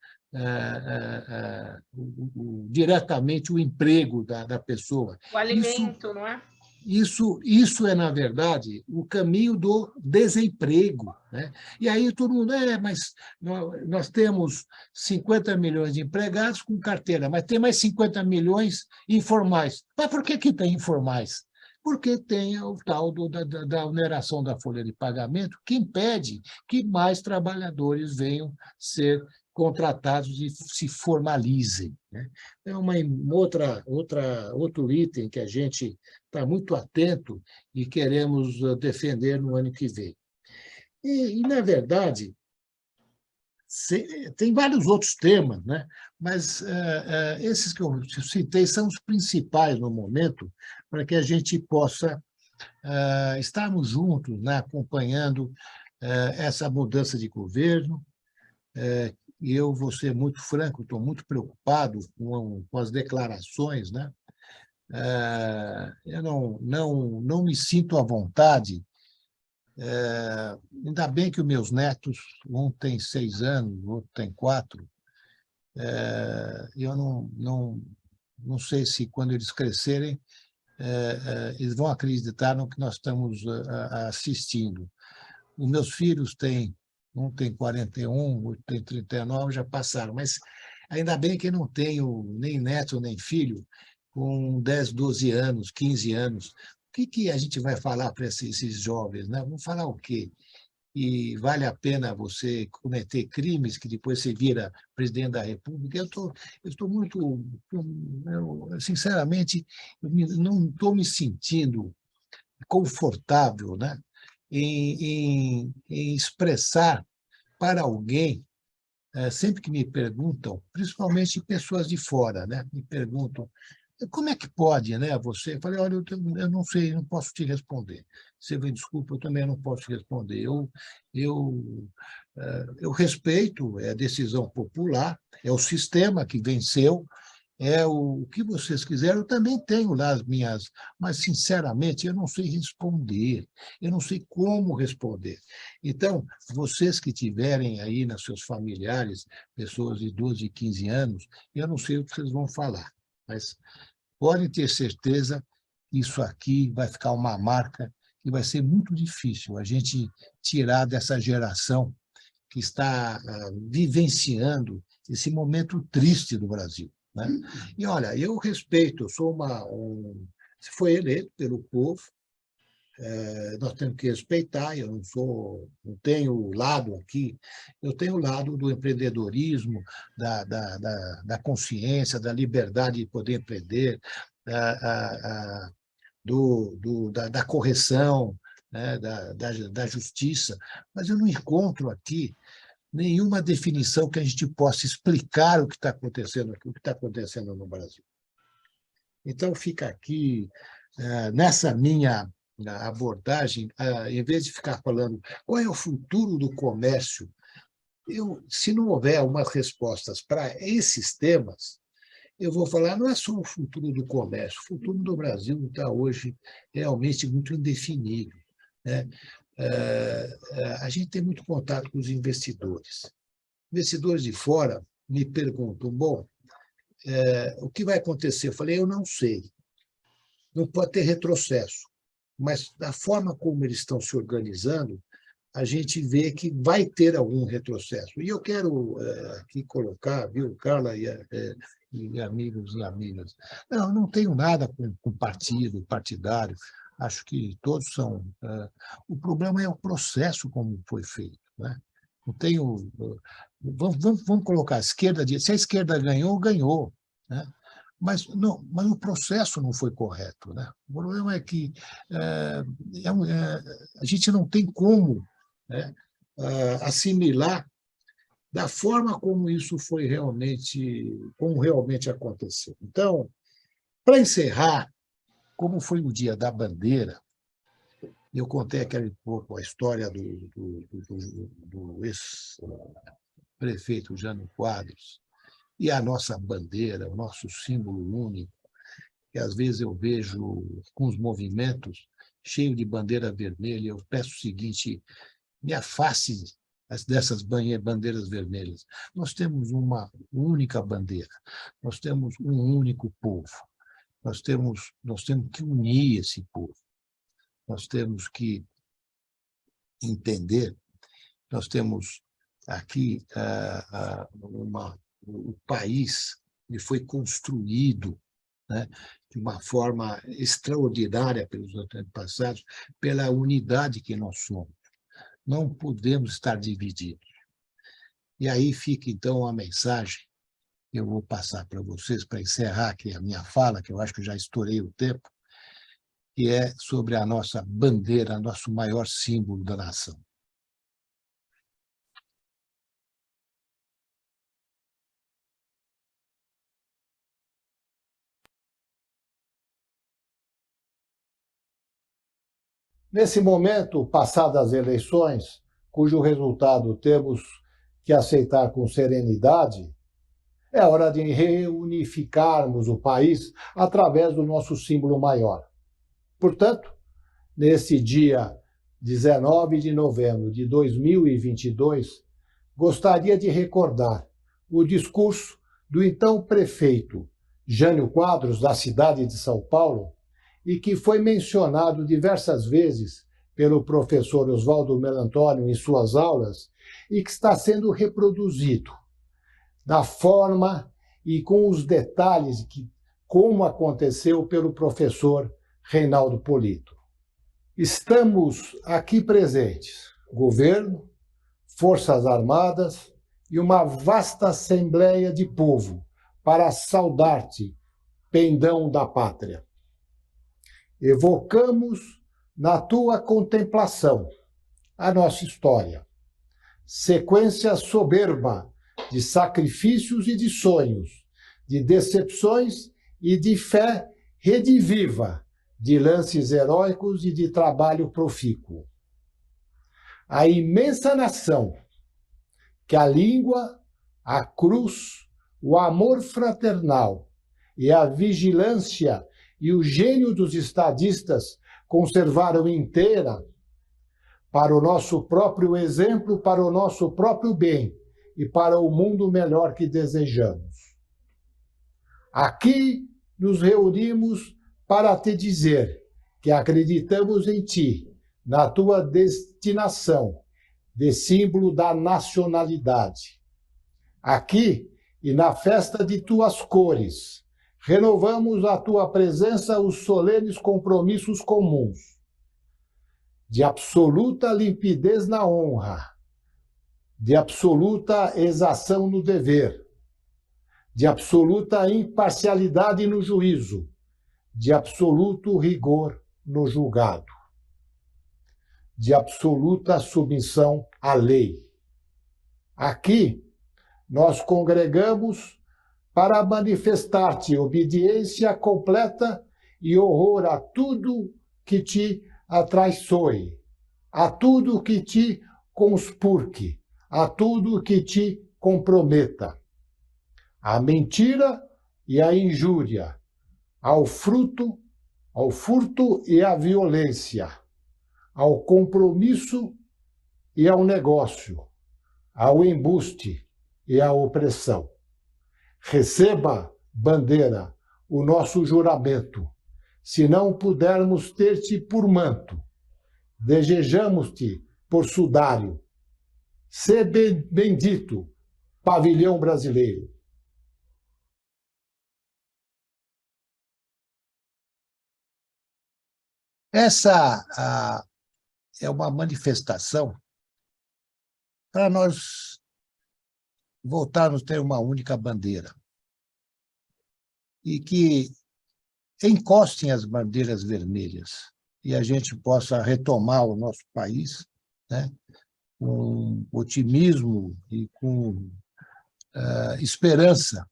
diretamente o emprego da pessoa. O alimento, não é? Isso é, na verdade, o caminho do desemprego, né? E aí todo mundo, mas nós temos 50 milhões de empregados com carteira, mas tem mais 50 milhões informais. Mas por que tem informais? Porque tem o tal da oneração da folha de pagamento, que impede que mais trabalhadores venham ser contratados e se formalizem, né? É outro item que a gente está muito atento e queremos defender no ano que vem. E na verdade, tem vários outros temas, né? Mas esses que eu citei são os principais no momento para que a gente possa estarmos juntos, né, acompanhando essa mudança de governo. E eu vou ser muito franco, estou muito preocupado com as declarações, né? Eu não me sinto à vontade. Ainda bem que os meus netos, um tem 6 anos, o outro tem 4. Eu não sei se, quando eles crescerem, eles vão acreditar no que nós estamos assistindo. Os meus filhos um tem 41, outro tem 39, já passaram. Mas ainda bem que eu não tenho nem neto, nem filho com 10, 12 anos, 15 anos. O que a gente vai falar para esses jovens, né? Vamos falar o quê? E vale a pena você cometer crimes que depois você vira presidente da República? Eu estou muito... sinceramente, não estou me sentindo confortável, né, em expressar para alguém, sempre que me perguntam, principalmente pessoas de fora, né, me perguntam, como é que pode, né, você? Eu falei, olha, eu não sei, não posso te responder. Você me desculpa, eu também não posso te responder. Eu respeito, é a decisão popular, é o sistema que venceu, o que vocês quiserem. Eu também tenho lá as minhas, mas, sinceramente, eu não sei responder, eu não sei como responder. Então, vocês que tiverem aí nos seus familiares, pessoas de 12 e 15 anos, eu não sei o que vocês vão falar, mas podem ter certeza que isso aqui vai ficar uma marca que vai ser muito difícil a gente tirar dessa geração que está vivenciando esse momento triste do Brasil, né? E, olha, eu respeito, eu sou se foi eleito pelo povo, nós temos que respeitar, eu não tenho lado aqui, eu tenho o lado do empreendedorismo, da consciência, da liberdade de poder empreender, da correção, né, da justiça, mas eu não encontro aqui nenhuma definição que a gente possa explicar o que está acontecendo aqui, o que está acontecendo no Brasil. Então, fica aqui, nessa minha abordagem, em vez de ficar falando qual é o futuro do comércio, se não houver umas respostas para esses temas, eu vou falar, não é só o futuro do comércio, o futuro do Brasil está hoje realmente muito indefinido, né? A gente tem muito contato com os investidores. Investidores de fora me perguntam, bom, o que vai acontecer? Eu falei, eu não sei. Não pode ter retrocesso, mas da forma como eles estão se organizando, a gente vê que vai ter algum retrocesso. E eu quero aqui colocar, viu, Carla e amigos e amigas, não tenho nada com partido, partidário, acho que todos são... o problema é o processo como foi feito, né? Não tenho... Vamos colocar a esquerda, se a esquerda ganhou, ganhou, né? Mas o processo não foi correto, né? O problema é que a gente não tem como, né, assimilar da forma como isso foi como realmente aconteceu. Então, para encerrar, como foi o Dia da Bandeira, eu contei aquele pouco a história do ex-prefeito Jânio Quadros, e a nossa bandeira, o nosso símbolo único, que às vezes eu vejo com os movimentos cheio de bandeira vermelha, eu peço o seguinte, me afaste dessas bandeiras vermelhas. Nós temos uma única bandeira, nós temos um único povo, nós temos que unir esse povo, nós temos que entender, nós temos aqui o país ele foi construído, né, de uma forma extraordinária pelos antepassados, pela unidade que nós somos. Não podemos estar divididos. E aí fica, então, a mensagem que eu vou passar para vocês, para encerrar aqui a minha fala, que eu acho que já estourei o tempo, que é sobre a nossa bandeira, nosso maior símbolo da nação. Nesse momento, passadas as eleições, cujo resultado temos que aceitar com serenidade, é hora de reunificarmos o país através do nosso símbolo maior. Portanto, nesse dia 19 de novembro de 2022, gostaria de recordar o discurso do então prefeito Jânio Quadros, da cidade de São Paulo, e que foi mencionado diversas vezes pelo professor Oswaldo Melantônio em suas aulas e que está sendo reproduzido da forma e com os detalhes como aconteceu pelo professor Reinaldo Polito. Estamos aqui presentes, governo, Forças Armadas e uma vasta assembleia de povo para saudar-te, pendão da pátria. Evocamos na tua contemplação a nossa história, sequência soberba de sacrifícios e de sonhos, de decepções e de fé rediviva, de lances heróicos e de trabalho profícuo. A imensa nação que a língua, a cruz, o amor fraternal e a vigilância e o gênio dos estadistas conservaram inteira, para o nosso próprio exemplo, para o nosso próprio bem e para o mundo melhor que desejamos. Aqui nos reunimos para te dizer que acreditamos em ti, na tua destinação de símbolo da nacionalidade. Aqui e na festa de tuas cores, renovamos a tua presença os solenes compromissos comuns, de absoluta limpidez na honra, de absoluta exação no dever, de absoluta imparcialidade no juízo, de absoluto rigor no julgado, de absoluta submissão à lei. Aqui, nós congregamos para manifestar-te obediência completa e horror a tudo que te atraiçoe, a tudo que te conspurque, a tudo que te comprometa, a mentira e a injúria, ao furto e à violência, ao compromisso e ao negócio, ao embuste e à opressão. Receba, bandeira, o nosso juramento. Se não pudermos ter-te por manto, desejamos-te por sudário. Sê bendito, pavilhão brasileiro. Essa é uma manifestação para nós voltarmos a ter uma única bandeira e que encostem as bandeiras vermelhas e a gente possa retomar o nosso país, né, com otimismo e com esperança.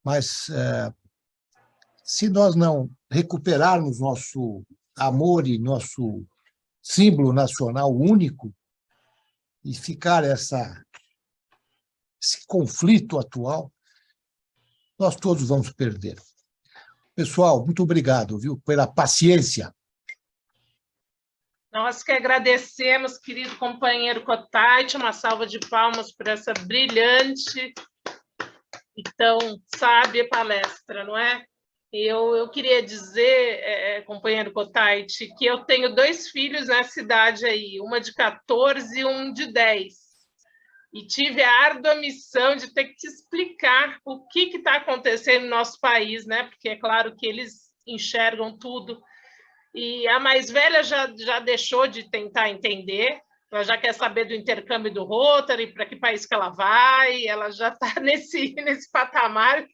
Mas se nós não recuperarmos nosso amor e nosso símbolo nacional único e ficar esse conflito atual, nós todos vamos perder. Pessoal, muito obrigado, viu, pela paciência. Nós que agradecemos, querido companheiro Cottait, uma salva de palmas por essa brilhante e tão sábia palestra, não é? Eu queria dizer, companheiro Cottait, que eu tenho 2 filhos nessa idade aí, uma de 14 e um de 10. E tive a árdua missão de ter que explicar o que está acontecendo no nosso país, né? Porque é claro que eles enxergam tudo. E a mais velha já deixou de tentar entender, ela já quer saber do intercâmbio do Rotary, para que país que ela vai, ela já está nesse patamar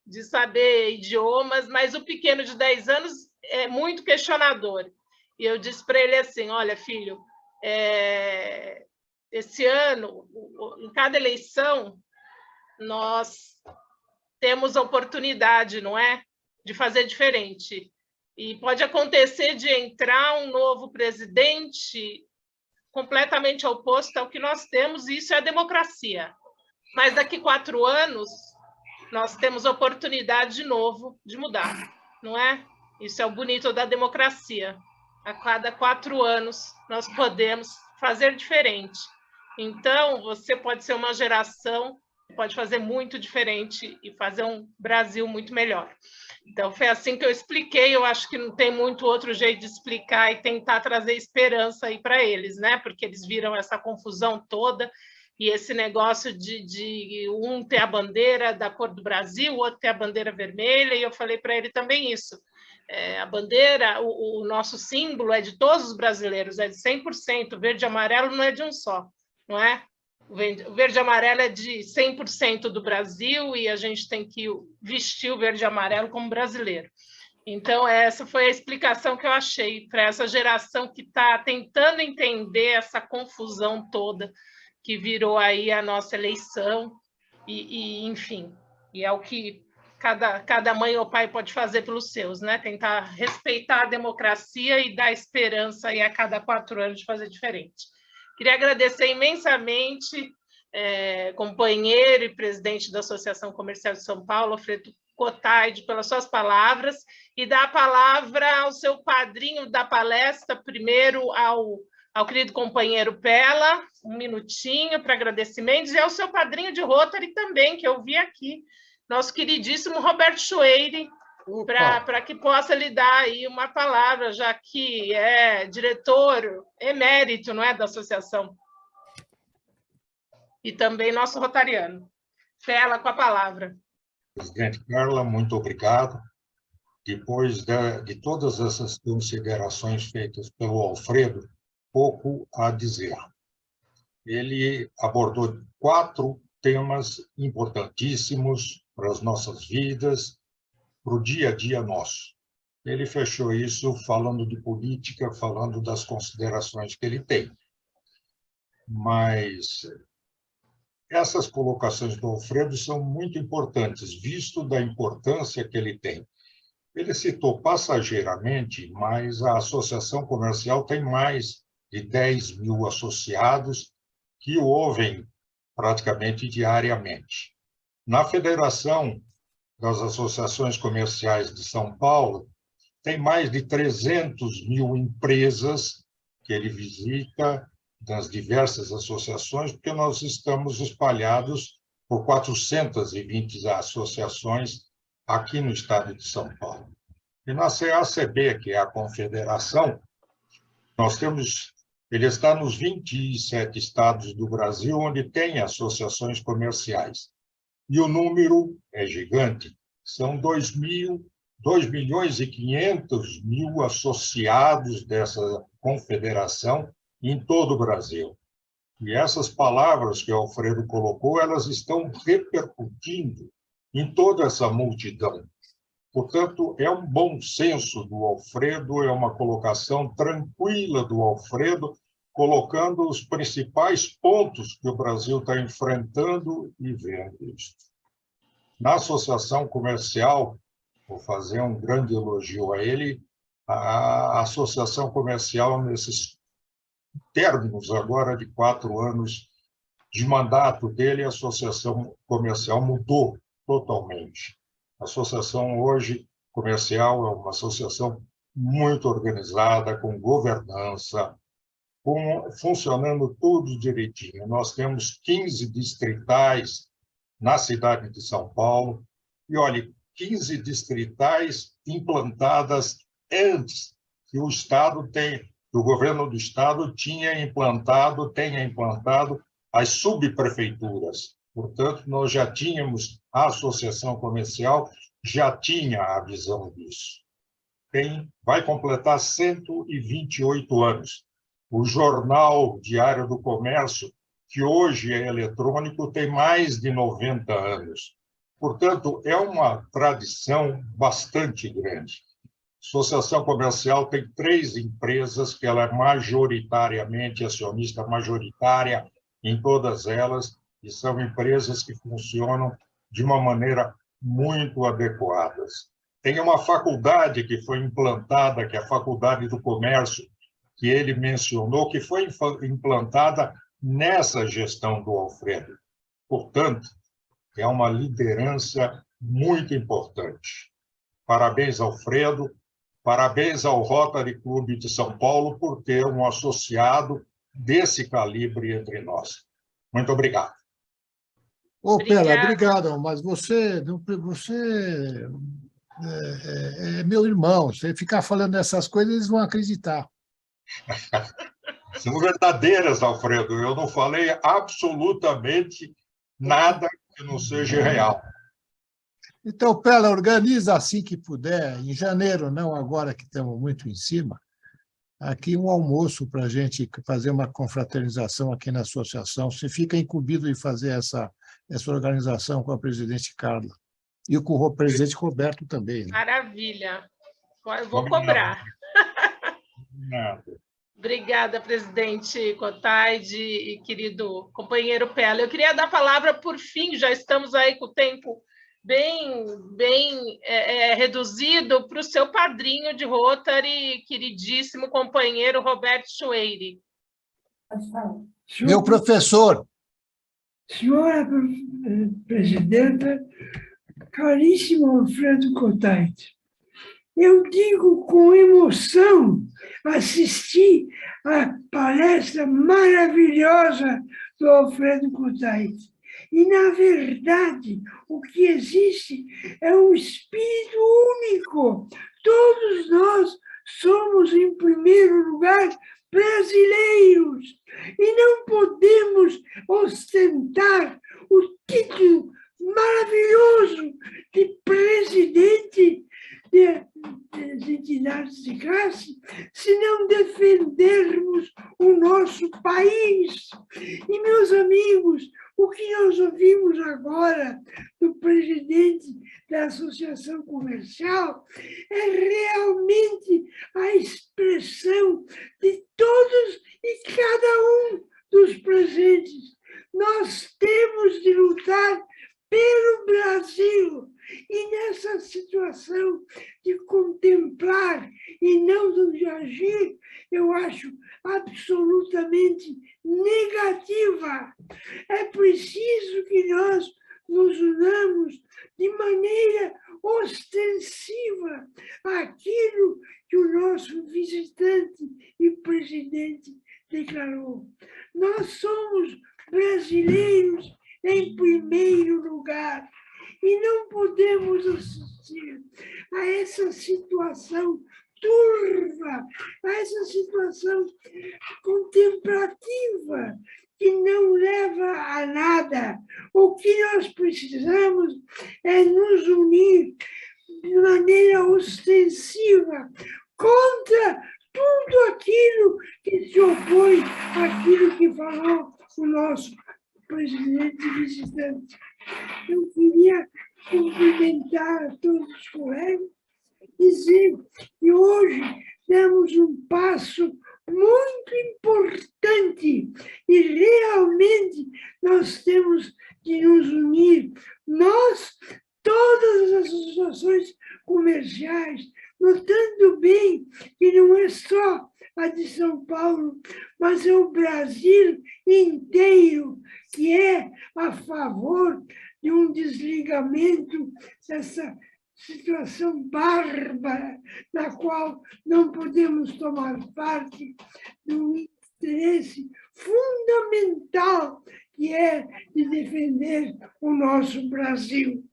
de saber idiomas, mas o pequeno de 10 anos é muito questionador. E eu disse para ele assim, olha, filho, esse ano, em cada eleição, nós temos a oportunidade, não é, de fazer diferente. E pode acontecer de entrar um novo presidente completamente oposto ao que nós temos, e isso é a democracia. Mas daqui 4 anos, nós temos a oportunidade de novo de mudar, não é? Isso é o bonito da democracia. A cada 4 anos, nós podemos fazer diferente. Então, você pode ser uma geração que pode fazer muito diferente e fazer um Brasil muito melhor. Então, foi assim que eu expliquei. Eu acho que não tem muito outro jeito de explicar e tentar trazer esperança aí para eles, né? Porque eles viram essa confusão toda e esse negócio de um ter a bandeira da cor do Brasil, o outro ter a bandeira vermelha, e eu falei para ele também isso. A bandeira, o nosso símbolo é de todos os brasileiros, é de 100%, verde e amarelo não é de um só, não é? O verde e amarelo é de 100% do Brasil e a gente tem que vestir o verde e amarelo como brasileiro. Então, essa foi a explicação que eu achei para essa geração que está tentando entender essa confusão toda que virou aí a nossa eleição e enfim, e é o que cada mãe ou pai pode fazer pelos seus, né? Tentar respeitar a democracia e dar esperança aí a cada 4 anos de fazer diferente. Queria agradecer imensamente, companheiro e presidente da Associação Comercial de São Paulo, Alfredo Cotayde, pelas suas palavras, e dar a palavra ao seu padrinho da palestra, primeiro ao querido companheiro Pella, um minutinho para agradecimentos, e ao seu padrinho de Rotary também, que eu vi aqui, nosso queridíssimo Roberto Schweire, para que possa lhe dar aí uma palavra, já que é diretor emérito, não é, da associação. E também nosso rotariano. Pella, com a palavra. Presidente Carla, muito obrigado. Depois de todas essas considerações feitas pelo Alfredo, pouco a dizer. Ele abordou 4 temas importantíssimos para as nossas vidas, para o dia a dia nosso. Ele fechou isso falando de política, falando das considerações que ele tem. Mas essas colocações do Alfredo são muito importantes, visto da importância que ele tem. Ele citou passageiramente, mas a associação comercial tem mais de 10 mil associados que o ouvem praticamente diariamente. Na Federação das Associações Comerciais de São Paulo, tem mais de 300 mil empresas que ele visita das diversas associações, porque nós estamos espalhados por 420 associações aqui no estado de São Paulo. E na CACB, que é a confederação, nós temos, ele está nos 27 estados do Brasil, onde tem associações comerciais. E o número é gigante, são 2.500.000 associados dessa confederação em todo o Brasil. E essas palavras que o Alfredo colocou, elas estão repercutindo em toda essa multidão. Portanto, é um bom senso do Alfredo, é uma colocação tranquila do Alfredo, colocando os principais pontos que o Brasil está enfrentando e vendo isso. Na associação comercial, vou fazer um grande elogio a ele, a associação comercial, nesses términos agora de 4 anos de mandato dele, a associação comercial mudou totalmente. A associação hoje comercial é uma associação muito organizada, com governança, funcionando tudo direitinho. Nós temos 15 distritais na cidade de São Paulo, e olha, 15 distritais implantadas antes que o Estado tenha, o governo do Estado tenha implantado as subprefeituras. Portanto, nós já tínhamos, a associação comercial já tinha a visão disso. Vai completar 128 anos. O Jornal Diário do Comércio, que hoje é eletrônico, tem mais de 90 anos. Portanto, é uma tradição bastante grande. A associação comercial tem 3 empresas que ela é majoritariamente acionista majoritária em todas elas, e são empresas que funcionam de uma maneira muito adequada. Tem uma faculdade que foi implantada, que é a Faculdade do Comércio, que ele mencionou, que foi implantada nessa gestão do Alfredo. Portanto, é uma liderança muito importante. Parabéns, Alfredo. Parabéns ao Rotary Clube de São Paulo por ter um associado desse calibre entre nós. Muito obrigado. Ô, Pella, obrigado, mas você é meu irmão. Se ficar falando essas coisas, eles vão acreditar. São verdadeiras, Alfredo. Eu não falei absolutamente nada que não seja real. Então, Pella, organiza assim que puder, em janeiro, não agora que estamos muito em cima, aqui um almoço para a gente fazer uma confraternização aqui na associação. Você fica incumbido de fazer essa organização com a presidente Carla e com o presidente Roberto também. Né? Maravilha. Eu vou cobrar. Nada. Obrigada, presidente Cotayde e querido companheiro Pella. Eu queria dar a palavra, por fim, já estamos aí com o tempo bem reduzido, para o seu padrinho de Rotary, queridíssimo companheiro Roberto Schweire. Meu professor. Senhora presidenta, Caríssimo Alfredo Kotait, eu digo com emoção, assisti à palestra maravilhosa do Alfredo Kotait. E, na verdade, o que existe é um espírito único. Todos nós somos, em primeiro lugar, brasileiros. E não podemos ostentar o título maravilhoso de presidente das entidades de classe, se não defendermos o nosso país. E, meus amigos, o que nós ouvimos agora do presidente da Associação Comercial é realmente a expressão de todos e cada um dos presentes. Nós temos de lutar pelo Brasil. E nessa situação de contemplar e não de agir, eu acho absolutamente negativa. É preciso que nós nos unamos de maneira ostensiva àquilo que o nosso visitante e presidente declarou. Nós somos brasileiros em primeiro lugar. E não podemos assistir a essa situação turva, a essa situação contemplativa, que não leva a nada. O que nós precisamos é nos unir de maneira ostensiva contra tudo aquilo que se opõe àquilo que falou o nosso presidente visitante. Eu queria cumprimentar a todos os colegas, dizer que hoje demos um passo muito importante e realmente nós temos de nos unir, nós, todas as associações comerciais, notando bem que não é só a de São Paulo, mas é o Brasil inteiro que é a favor de um desligamento dessa situação bárbara na qual não podemos tomar parte do interesse fundamental que é de defender o nosso Brasil.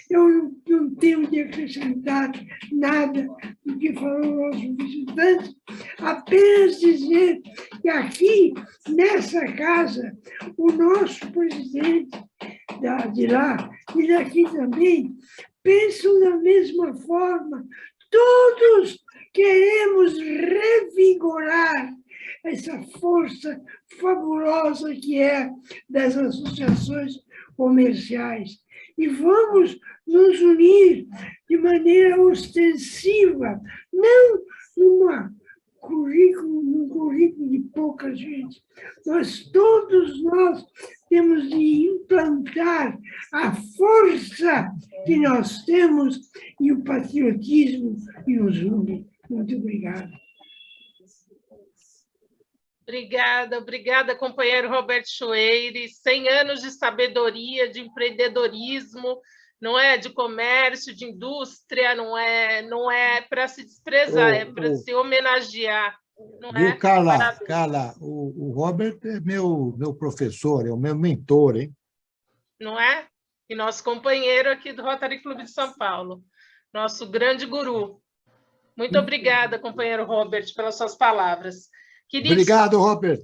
Eu não tenho de acrescentar nada do que falou o nosso visitante, apenas dizer que aqui, nessa casa, o nosso presidente de lá e daqui também pensam da mesma forma. Todos queremos revigorar essa força fabulosa que é das associações comerciais. E vamos nos unir de maneira ostensiva, não num currículo de pouca gente. Todos nós temos de implantar a força que nós temos e o patriotismo que nos une. Muito obrigada. Obrigada, companheiro Roberto Choeire. 100 anos de sabedoria, de empreendedorismo, não é de comércio, de indústria, não é para se desprezar, é para se homenagear. Não viu, é? Carla, o Robert é meu professor, é o meu mentor, hein? Não é? E nosso companheiro aqui do Rotary Clube de São Paulo, nosso grande guru. Muito obrigada, companheiro Robert, pelas suas palavras. Queridos, obrigado, Robert.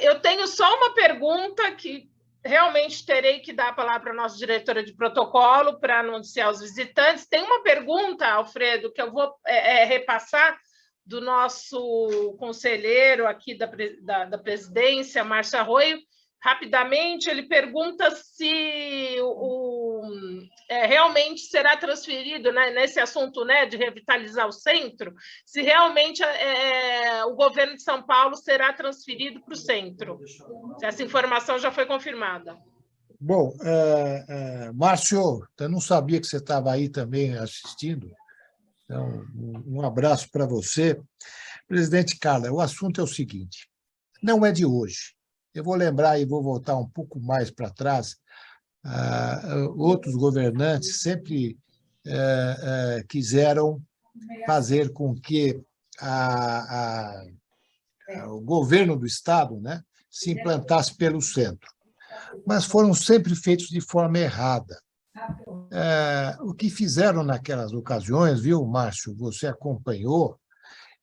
Eu tenho só uma pergunta que realmente terei que dar a palavra para a nossa diretora de protocolo para anunciar os visitantes. Tem uma pergunta, Alfredo, que eu vou repassar do nosso conselheiro aqui da presidência, Márcio Arroio. Rapidamente, ele pergunta se realmente será transferido, né, nesse assunto, né, de revitalizar o centro, se realmente o governo de São Paulo será transferido para o centro. Se essa informação já foi confirmada. Bom, Márcio, eu não sabia que você estava aí também assistindo, então um abraço para você. Presidente Carla, o assunto é o seguinte, não é de hoje. Eu vou lembrar e vou voltar um pouco mais para trás, outros governantes sempre quiseram fazer com que o governo do Estado, né, se implantasse pelo centro, mas foram sempre feitos de forma errada. O que fizeram naquelas ocasiões, viu, Márcio, você acompanhou,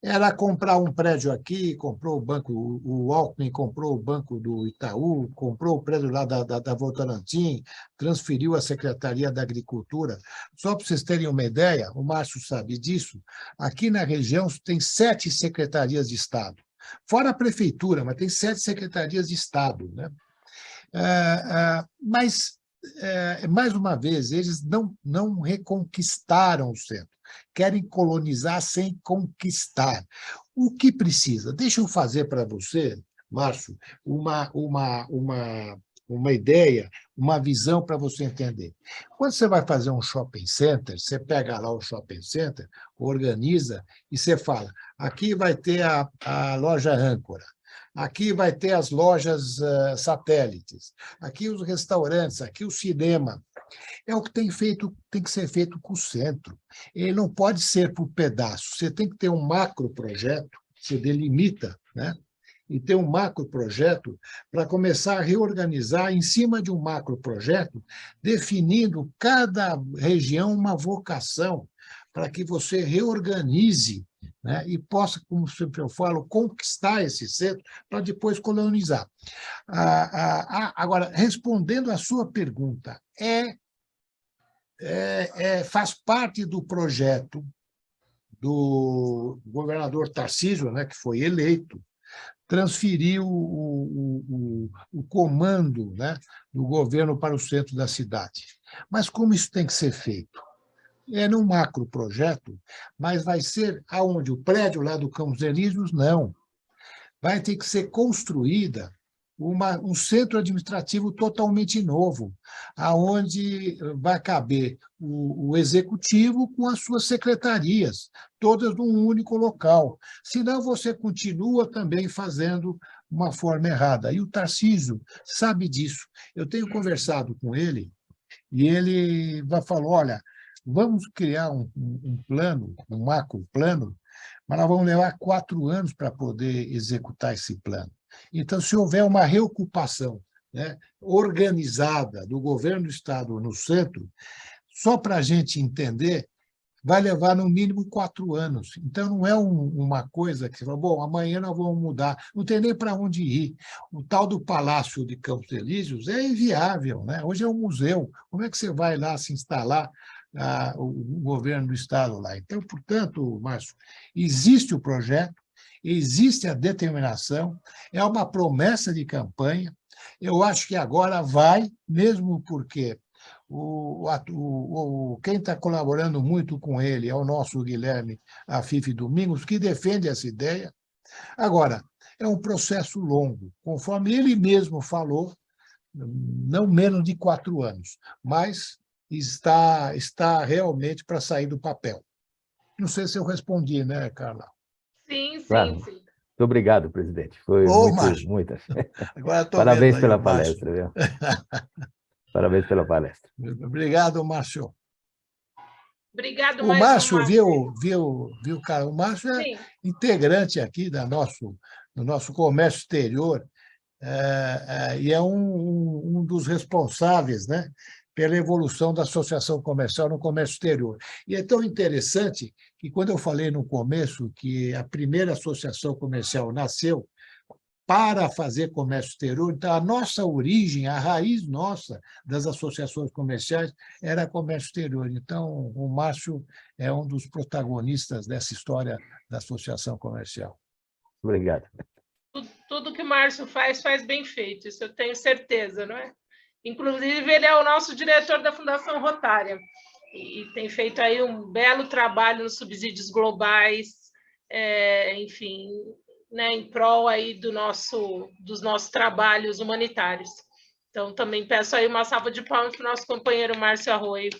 era comprar um prédio aqui, comprou o banco, o Alckmin comprou o banco do Itaú, comprou o prédio lá da Votorantim, transferiu a Secretaria da Agricultura. Só para vocês terem uma ideia, o Márcio sabe disso, aqui na região tem 7 secretarias de Estado, fora a prefeitura, mas tem 7 secretarias de Estado, né? Mas, mais uma vez, eles não reconquistaram o centro. Querem colonizar sem conquistar. O que precisa? Deixa eu fazer para você, Márcio, uma ideia, uma visão para você entender. Quando você vai fazer um shopping center, você pega lá o shopping center, organiza e você fala, aqui vai ter a loja âncora, aqui vai ter as lojas satélites, aqui os restaurantes, aqui o cinema. É o que tem que ser feito com o centro. Ele não pode ser por pedaços. Você tem que ter um macroprojeto, você delimita, né? E ter um macroprojeto para começar a reorganizar em cima de um macroprojeto, definindo cada região uma vocação para que você reorganize, né, e possa, como sempre eu falo, conquistar esse centro para depois colonizar. Agora, respondendo à sua pergunta, faz parte do projeto do governador Tarcísio, né, que foi eleito, transferiu o comando, né, do governo para o centro da cidade. Mas como isso tem que ser feito? É num macroprojeto, mas vai ser aonde? O prédio lá do Campos Elíseos? Não. Vai ter que ser construída um centro administrativo totalmente novo, aonde vai caber o executivo com as suas secretarias, todas num único local. Senão, você continua também fazendo uma forma errada. E o Tarcísio sabe disso. Eu tenho conversado com ele, e ele falou, olha, vamos criar um plano, um macro plano, mas nós vamos levar 4 anos para poder executar esse plano. Então, se houver uma reocupação, né, organizada do governo do Estado no centro, só para a gente entender, vai levar no mínimo 4 anos. Então, não é uma coisa que você fala, bom, amanhã nós vamos mudar, não tem nem para onde ir. O tal do Palácio de Campos Elíseos é inviável, né? Hoje é um museu. Como é que você vai lá se instalar o governo do Estado lá? Então, portanto, Márcio, existe o projeto, existe a determinação, é uma promessa de campanha. Eu acho que agora vai, mesmo porque quem está colaborando muito com ele é o nosso Guilherme Afife Domingos, que defende essa ideia. Agora, é um processo longo, conforme ele mesmo falou, não menos de 4 anos, mas está realmente para sair do papel. Não sei se eu respondi, né, Carla? Sim, Claro. sim. Muito obrigado, presidente. Foi muito. Agora Parabéns vendo pela aí, palestra. Viu? Parabéns pela palestra. Obrigado, Márcio. Obrigado, o Márcio, viu, cara? O Márcio é integrante aqui do nosso comércio exterior e é um dos responsáveis, né, pela evolução da associação comercial no comércio exterior. E é tão interessante que, quando eu falei no começo que a primeira associação comercial nasceu para fazer comércio exterior, então a nossa origem, a raiz nossa das associações comerciais era comércio exterior. Então, o Márcio é um dos protagonistas dessa história da associação comercial. Obrigado. Tudo que o Márcio faz bem feito, isso eu tenho certeza, não é? Inclusive, ele é o nosso diretor da Fundação Rotária e tem feito aí um belo trabalho nos subsídios globais, enfim, né, em prol aí dos nossos trabalhos humanitários. Então, também peço aí uma salva de palmas para o nosso companheiro Márcio Arroio.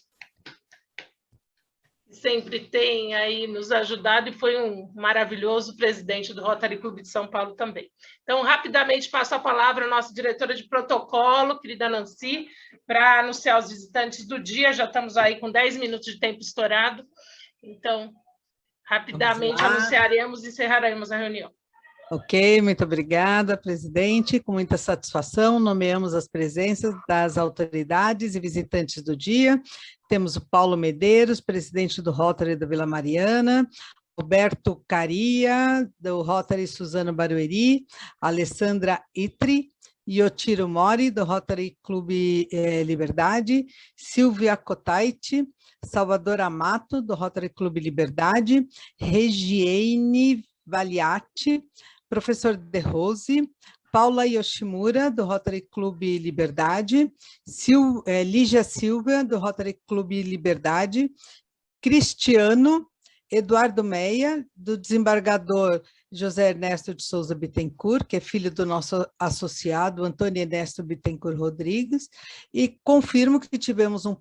sempre tem aí nos ajudado e foi um maravilhoso presidente do Rotary Clube de São Paulo também. Então, rapidamente passo a palavra à nossa diretora de protocolo, querida Nancy, para anunciar os visitantes do dia. Já estamos aí com 10 minutos de tempo estourado, então, rapidamente anunciaremos e encerraremos a reunião. Ok, muito obrigada, presidente. Com muita satisfação, nomeamos as presenças das autoridades e visitantes do dia. Temos o Paulo Medeiros, presidente do Rotary da Vila Mariana, Roberto Caria, do Rotary Suzano Barueri, Alessandra Itri, Yotiro Mori, do Rotary Clube Liberdade, Silvia Cotaiti, Salvador Amato, do Rotary Clube Liberdade, Regiane Valiati, professor De Rose, Paula Yoshimura, do Rotary Clube Liberdade, Lígia Silva, do Rotary Clube Liberdade, Cristiano, Eduardo Meia, do desembargador José Ernesto de Souza Bittencourt, que é filho do nosso associado Antônio Ernesto Bittencourt Rodrigues, e confirmo que tivemos um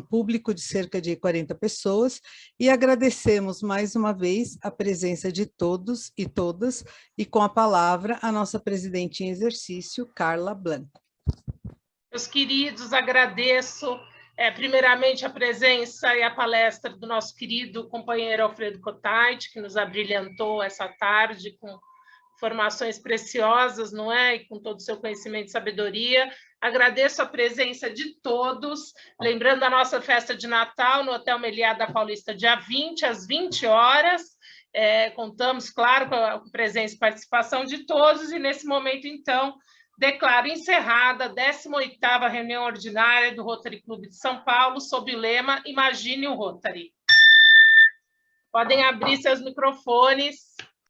público de cerca de 40 pessoas, e agradecemos mais uma vez a presença de todos e todas, e com a palavra a nossa presidente em exercício, Carla Blanco. Meus queridos, agradeço primeiramente a presença e a palestra do nosso querido companheiro Alfredo Cotaiti, que nos abrilhantou essa tarde com informações preciosas, não é? E com todo o seu conhecimento e sabedoria. Agradeço a presença de todos, lembrando a nossa festa de Natal no Hotel Meliá da Paulista, dia 20, às 20 horas. Contamos, claro, com a presença e participação de todos, e nesse momento, então, declaro encerrada a 18ª reunião ordinária do Rotary Clube de São Paulo, sob o lema Imagine o Rotary. Podem abrir seus microfones.